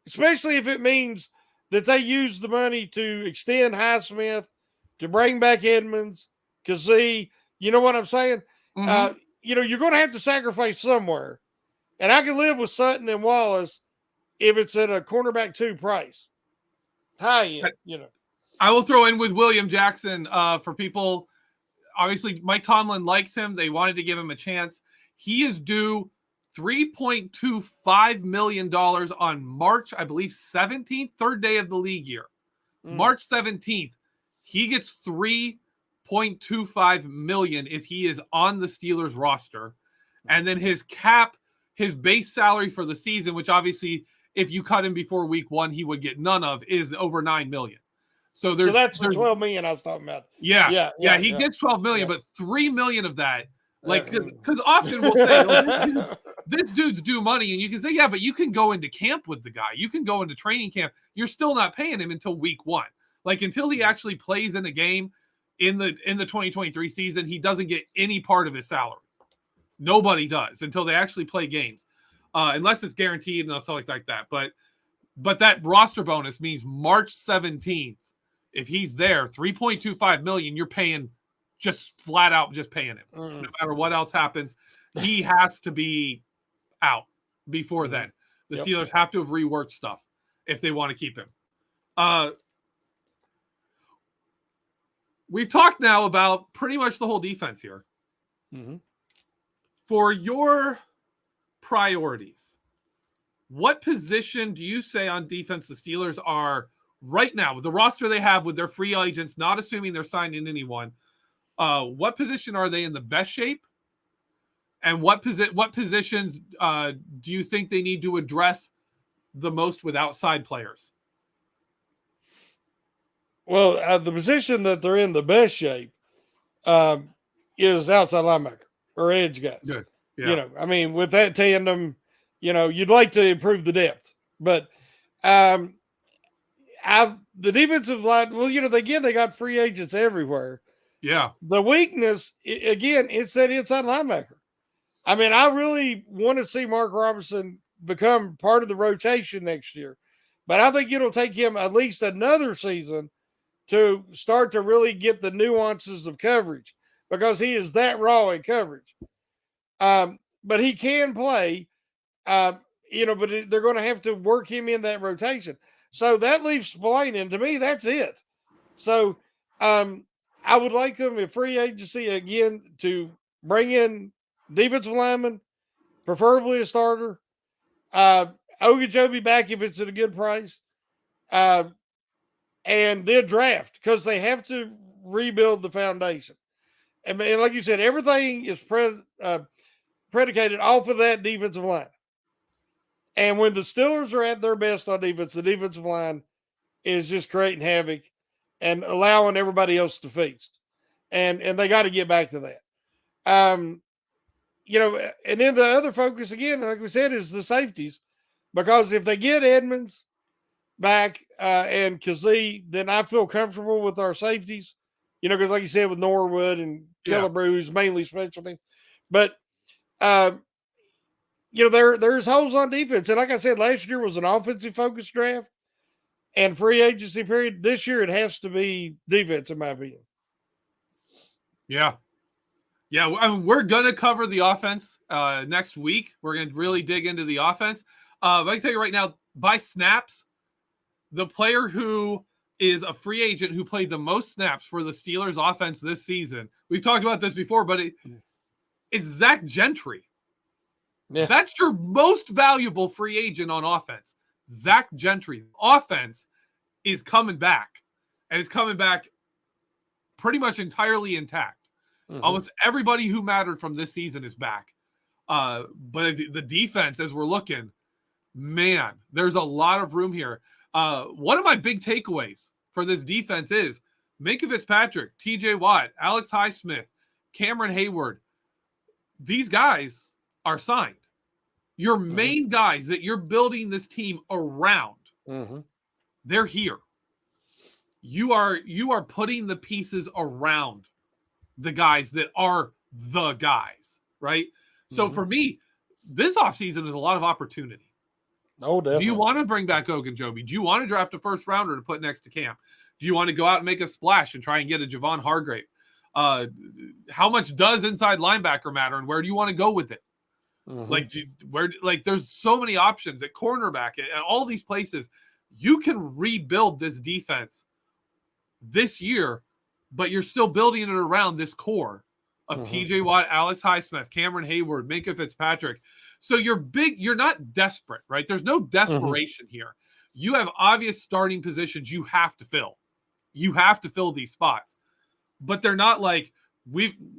especially if it means that they use the money to extend Highsmith, to bring back Edmonds, Kazee. You know what I'm saying? Mm-hmm. You're going to have to sacrifice somewhere. And I can live with Sutton and Wallace if it's at a cornerback 2 price. High end, I will throw in with William Jackson for people. Obviously, Mike Tomlin likes him. They wanted to give him a chance. He is due $3.25 million on March, I believe, 17th, third day of the league year. March 17th, he gets $3.25 million if he is on the Steelers roster. And then his cap, his base salary for the season, which obviously if you cut him before week 1, he would get none of, is over $9 million. So that's the $12 million I was talking about. Yeah. He gets $12 million, but $3 million of that, because often we'll say, this dude's due money, and you can say, yeah, but you can go into camp with the guy. You can go into training camp. You're still not paying him until week 1. Until he actually plays in a game in the 2023 season, he doesn't get any part of his salary. Nobody does until they actually play games. Unless it's guaranteed and stuff like that. But that roster bonus means March 17th, if he's there, $3.25 million, you're paying just flat out, just paying him. No matter what else happens, he has to be out before then. The Steelers have to have reworked stuff if they want to keep him. We've talked now about pretty much the whole defense here. Mm-hmm. For your priorities, what position do you say on defense the Steelers are right now with the roster they have, with their free agents, not assuming they're signing anyone? What position are they in the best shape? And what positions do you think they need to address the most with outside players? Well, the position that they're in the best shape is outside linebacker or edge guys. Good. Yeah. With that tandem, you'd like to improve the depth, but the defensive line, they got free agents everywhere. Yeah. The weakness, again, it's that inside linebacker. I really want to see Mark Robertson become part of the rotation next year, but I think it'll take him at least another season to start to really get the nuances of coverage because he is that raw in coverage. But he can play, but they're going to have to work him in that rotation. So that leaves Spillane, and to me, that's it. So I would like them in free agency again to bring in defensive lineman, preferably a starter. Ogunjobi back if it's at a good price. And then draft because they have to rebuild the foundation. And like you said, everything is predicated off of that defensive line. And when the Steelers are at their best on defense, the defensive line is just creating havoc and allowing everybody else to feast. And they got to get back to that. And then the other focus again, like we said, is the safeties. Because if they get Edmonds back and Kazee, then I feel comfortable with our safeties. Because like you said, with Norwood and Killebrew, who's mainly special team. But there's holes on defense. And like I said, last year was an offensive focused draft and free agency period. This year it has to be defense, in my opinion. Yeah. Yeah. I mean, we're going to cover the offense next week. We're going to really dig into the offense. But I can tell you right now, by snaps, the player who is a free agent who played the most snaps for the Steelers offense this season, we've talked about this before, but it's Zach Gentry. Yeah. That's your most valuable free agent on offense. Zach Gentry. Offense is coming back, and it's coming back pretty much entirely intact. Mm-hmm. Almost everybody who mattered from this season is back. But the defense, as we're looking, man, there's a lot of room here. One of my big takeaways for this defense is Minkah Fitzpatrick, TJ Watt, Alex Highsmith, Cameron Hayward. These guys are signed. Your main guys that you're building this team around, they're here. You are putting the pieces around the guys that are the guys, right? So for me, this offseason is a lot of opportunity. Oh, definitely. Do you want to bring back Ogunjobi? Do you want to draft a first rounder to put next to Cam? Do you want to go out and make a splash and try and get a Javon Hargrave? How much does inside linebacker matter, and where do you want to go with it? There's so many options at cornerback and all these places. You can rebuild this defense this year, but you're still building it around this core of TJ Watt, Alex Highsmith, Cameron Hayward, Minkah Fitzpatrick. So you're not desperate, right? There's no desperation here. You have obvious starting positions you have to fill. You have to fill these spots. But they're not like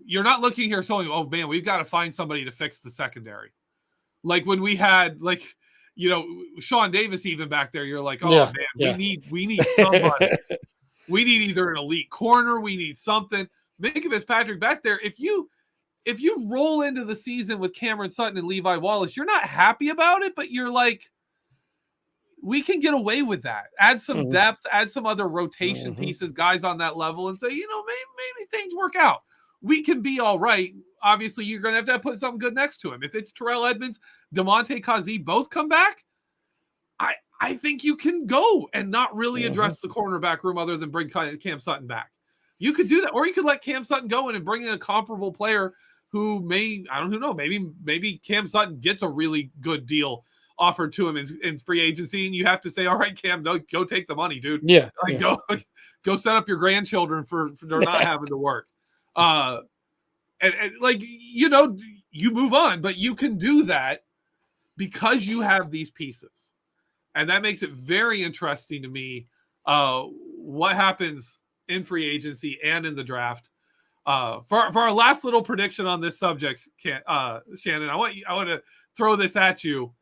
you're not looking here saying, oh man, we've got to find somebody to fix the secondary. Like when we had Sean Davis even back there, you're like, oh man, we need somebody. We need either an elite corner, we need something. Minkah Fitzpatrick back there. If you roll into the season with Cameron Sutton and Levi Wallace, you're not happy about it, but you're like, we can get away with that. Add some depth, add some other rotation pieces, guys on that level, and say, maybe things work out. We can be all right. Obviously, you're going to have put something good next to him. If it's Terrell Edmonds, DeMonte Kazee both come back, I think you can go and not really address the cornerback room other than bring Cam Sutton back. You could do that, or you could let Cam Sutton go in and bring in a comparable player who maybe Cam Sutton gets a really good deal offered to him in free agency, and you have to say, all right, Cam, go take the money, dude. Yeah. Go set up your grandchildren for they're not having to work. You move on, but you can do that because you have these pieces. And that makes it very interesting to me what happens in free agency and in the draft. For our last little prediction on this subject, Shannon, I want to throw this at you.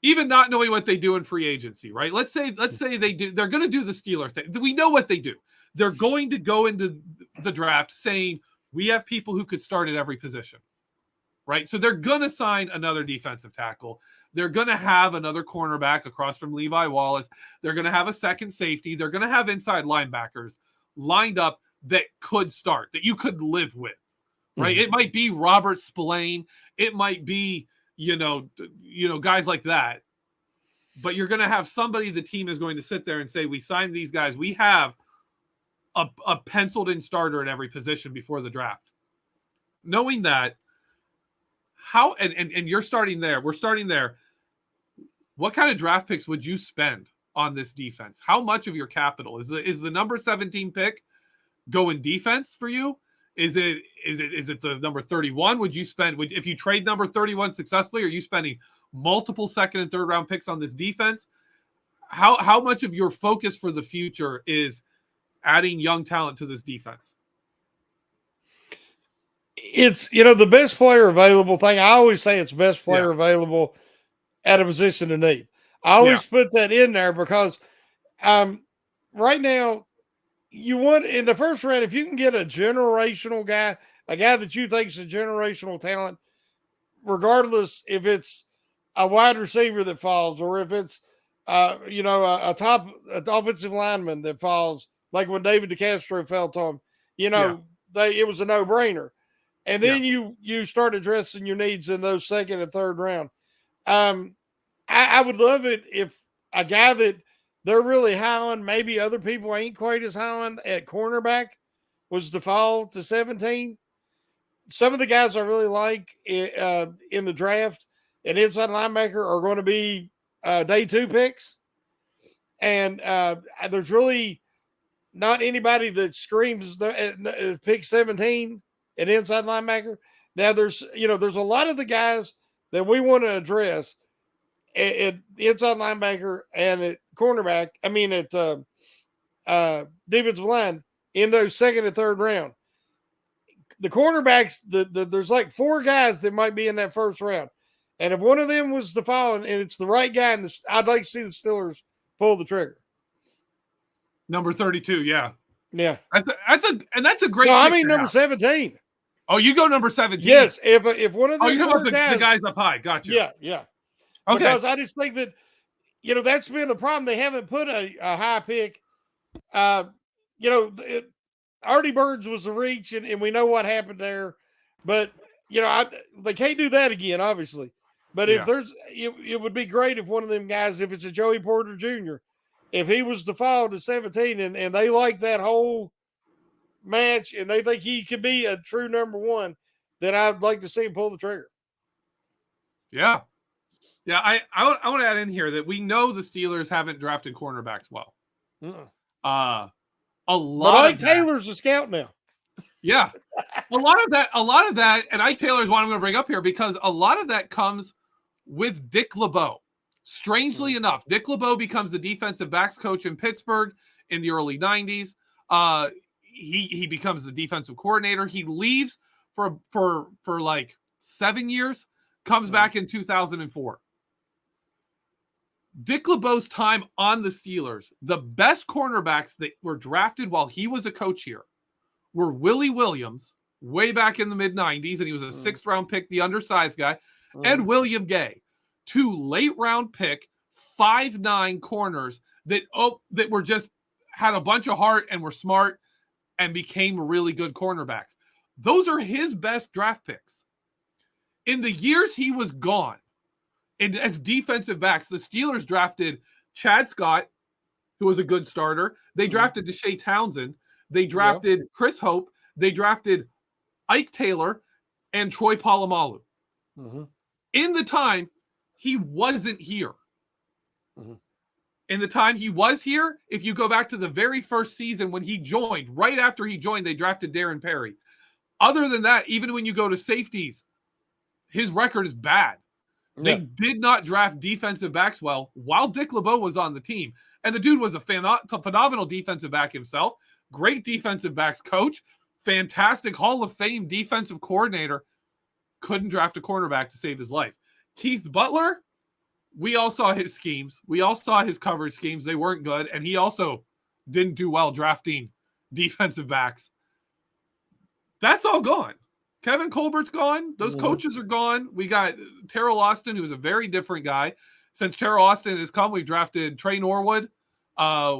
Even not knowing what they do in free agency, right? Let's say they're going to do the Steeler thing. We know what they do. They're going to go into the draft saying we have people who could start at every position, right? So they're going to sign another defensive tackle. They're going to have another cornerback across from Levi Wallace. They're going to have a second safety. They're going to have inside linebackers lined up that could start, that you could live with, right? It might be Robert Spillane. It might be, guys like that. But you're going to have somebody the team is going to sit there and say, we signed these guys. We have a penciled in starter at every position before the draft. Knowing that, how and you're starting there. We're starting there. What kind of draft picks would you spend on this defense? How much of your capital is the number 17 pick going defense for you? Is it the number 31? Would you spend if you trade number 31 successfully? Are you spending multiple second and third round picks on this defense? How much of your focus for the future is adding young talent to this defense? It's, the best player available thing. I always say it's best player available at a position of need. I always put that in there because right now you want in the first round, if you can get a generational guy, a guy that you think is a generational talent, regardless if it's a wide receiver that falls or if it's a top offensive lineman that falls, like when David DeCastro fell to him, it was a no-brainer. And then you start addressing your needs in those second and third round. I would love it if a guy that they're really high on, maybe other people ain't quite as high on at cornerback, was to fall to 17. Some of the guys I really like in the draft and inside linebacker are going to be day 2 picks. And there's really not anybody that screams pick 17 at inside linebacker. Now there's a lot of the guys that we want to address at inside linebacker and at cornerback. I mean, at defensive line in those second and third round. The cornerbacks, there's like 4 guys that might be in that first round. And if one of them was to fall and it's the right guy, I'd like to see the Steelers pull the trigger. Number 32, yeah. Yeah. That's a great No, I mean number 17. Oh, you go number 17? Yes, if one of them the guys up high. Gotcha. Yeah. Okay. Because I just think that, that's been the problem. They haven't put a high pick. Artie Burns was the reach, and we know what happened there. But, they can't do that again, obviously. But if it would be great if one of them guys, if it's a Joey Porter Jr., if he was to fall to 17 and they like that whole match and they think he could be a true number 1, then I'd like to see him pull the trigger. Yeah. Yeah, I want to add in here that we know the Steelers haven't drafted cornerbacks well. A lot. But Ike Taylor's a scout now. Yeah, a lot of that, and Ike Taylor is one I'm going to bring up here because a lot of that comes with Dick LeBeau. Strangely enough, Dick LeBeau becomes the defensive backs coach in Pittsburgh in the early 90s. He becomes the defensive coordinator. He leaves for like 7 years, comes back in 2004. Dick LeBeau's time on the Steelers, the best cornerbacks that were drafted while he was a coach here were Willie Williams, way back in the mid-90s, and he was a 6th round pick, the undersized guy, and William Gay, 2 late-round pick, 5'9" corners that were just had a bunch of heart and were smart and became really good cornerbacks. Those are his best draft picks. In the years he was gone, and as defensive backs, the Steelers drafted Chad Scott, who was a good starter. They drafted Deshae Townsend. They drafted Chris Hope. They drafted Ike Taylor and Troy Polamalu. In the time he wasn't here. In the time he was here, if you go back to the very first season when he joined, right after he joined, they drafted Darren Perry. Other than that, even when you go to safeties, his record is bad. They did not draft defensive backs well while Dick LeBeau was on the team. And the dude was a phenomenal defensive back himself. Great defensive backs coach. Fantastic Hall of Fame defensive coordinator. Couldn't draft a cornerback to save his life. Keith Butler, we all saw his schemes. We all saw his coverage schemes. They weren't good. And he also didn't do well drafting defensive backs. That's all gone. Kevin Colbert's gone. Those coaches are gone. We got Terrell Austin, who's a very different guy. Since Terrell Austin has come, we've drafted Trey Norwood.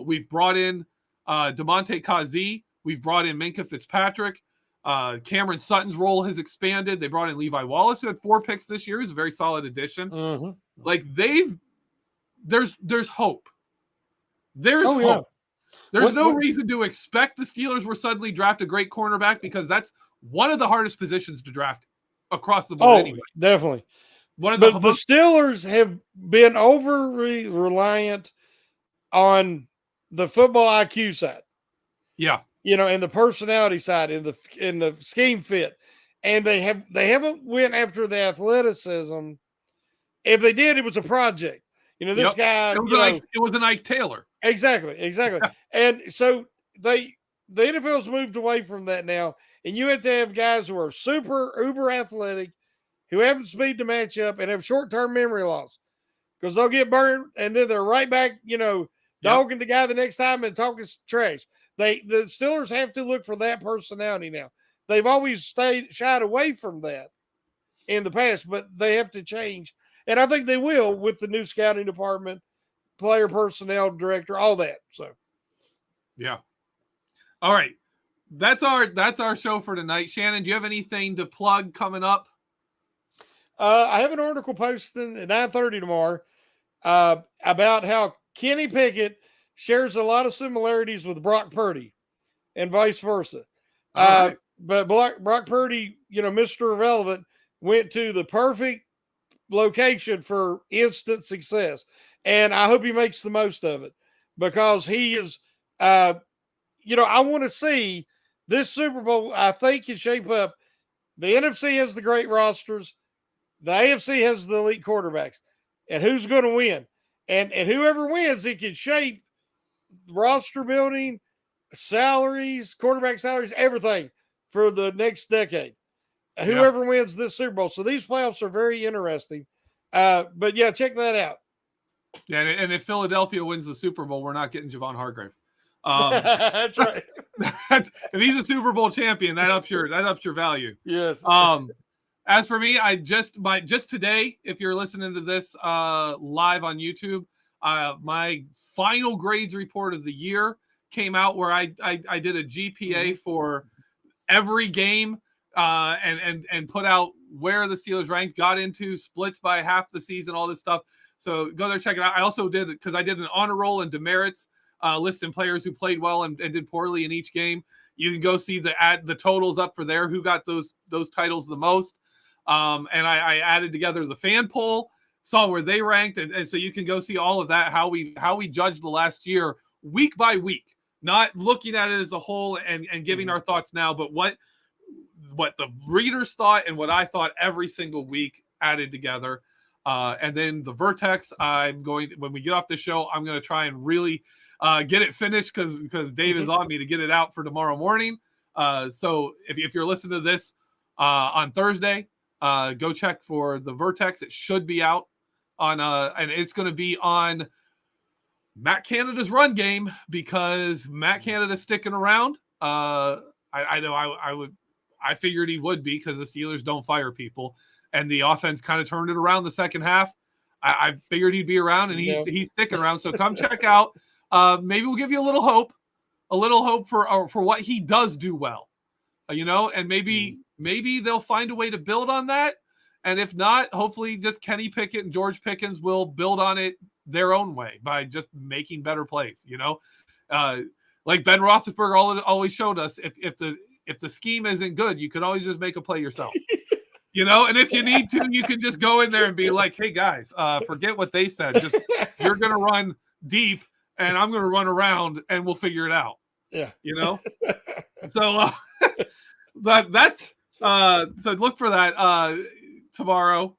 We've brought in DeMonte Kazee. We've brought in Minkah Fitzpatrick. Cameron Sutton's role has expanded. They brought in Levi Wallace, who had 4 picks this year. He's a very solid addition. Like there's hope. There's hope. Yeah. There's no reason to expect the Steelers will suddenly draft a great cornerback because that's one of the hardest positions to draft across the board anyway. Definitely. But the Steelers have been overly reliant on the football IQ side. Yeah. and the personality side, in the scheme fit, and they haven't went after the athleticism. If they did, it was a project. This guy. It was an Ike Taylor. Exactly. And so the NFL's moved away from that now, and you have to have guys who are super uber athletic, who have the speed to match up, and have short-term memory loss, because they'll get burned and then they're right back, dogging the guy the next time and talking trash. The Steelers have to look for that personality now. They've always shied away from that in the past, but they have to change. And I think they will with the new scouting department, player personnel director, all that. So, yeah. All right. That's our show for tonight. Shannon, do you have anything to plug coming up? I have an article posted at 9:30 tomorrow about how Kenny Pickett shares a lot of similarities with Brock Purdy and vice versa. Right. But Brock Purdy, Mr. Irrelevant, went to the perfect location for instant success. And I hope he makes the most of it, because he is, I want to see this Super Bowl. I think can shape up. The NFC has the great rosters. The AFC has the elite quarterbacks. And who's going to win? And whoever wins, it can shape roster building, salaries, quarterback salaries, everything for the next decade. Whoever wins this Super Bowl. So these playoffs are very interesting. But yeah, check that out. Yeah, and if Philadelphia wins the Super Bowl, we're not getting Javon Hargrave. That's right. If he's a Super Bowl champion, that ups your value. Yes. As for me, I just today, if you're listening to this live on YouTube, my final grades report of the year came out, where I did a GPA for every game and put out where the Steelers ranked, got into splits by half the season, all this stuff. So go there, check it out. I also did, because I did an honor roll and demerits listing players who played well and did poorly in each game. You can go see the totals up for there, who got those titles the most. And I added together the fan poll, saw where they ranked, and so you can go see all of that, how we judged the last year week by week, not looking at it as a whole and giving our thoughts now, but what the readers thought and what I thought every single week added together. And then the Vertex, when we get off the show, I'm going to try and really get it finished, because Dave is on me to get it out for tomorrow morning. So if you're listening to this on Thursday, go check for the Vertex. It should be out on and it's going to be on Matt Canada's run game, because Matt Canada's sticking around. I know I figured he would be, because the Steelers don't fire people, and the offense kind of turned it around the second half. I figured he'd be around, and he's sticking around. So come check out. Maybe we'll give you a little hope for what he does do well, and maybe they'll find a way to build on that. And if not, hopefully just Kenny Pickett and George Pickens will build on it their own way by just making better plays. Like Ben Roethlisberger always showed us, if the scheme isn't good, you can always just make a play yourself. And if you need to, you can just go in there and be like, hey guys, forget what they said. Just, you're going to run deep and I'm going to run around and we'll figure it out. Yeah. So that's so look for that tomorrow.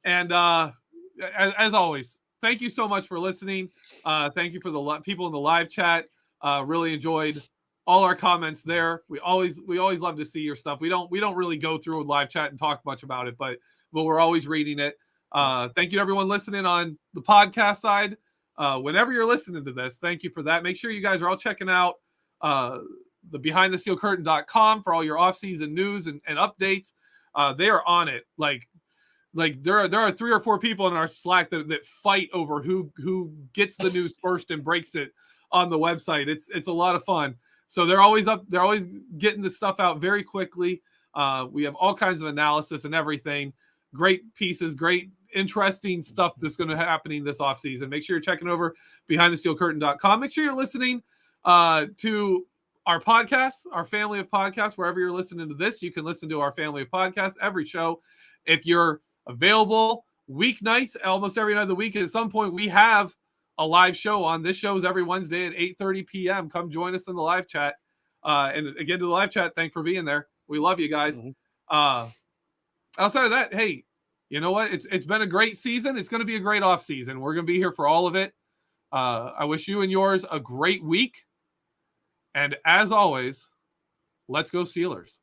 And as always, thank you so much for listening. Thank you for the people in the live chat. Really enjoyed all our comments there. We always love to see your stuff. We don't really go through a live chat and talk much about it, but we're always reading it. Thank you to everyone listening on the podcast side. Whenever you're listening to this, thank you for that. Make sure you guys are all checking out the behindthesteelcurtain.com for all your offseason news and updates. They are on it. Like there are 3 or 4 people in our Slack that fight over who gets the news first and breaks it on the website. It's a lot of fun. So they're always up. They're always getting the stuff out very quickly. We have all kinds of analysis and everything. Great pieces, great interesting stuff that's going to be happening this offseason. Make sure you're checking over behindthesteelcurtain.com. Make sure you're listening to our podcasts, our family of podcasts, wherever you're listening to this. You can listen to our family of podcasts every show. If you're available weeknights, almost every night of the week, at some point we have a live show on. This show is every Wednesday at 8:30 p.m. Come join us in the live chat. And again, to the live chat, thanks for being there. We love you guys. Mm-hmm. Outside of that, hey, you know what? It's been a great season. It's going to be a great off season. We're going to be here for all of it. I wish you and yours a great week. And as always, let's go Steelers.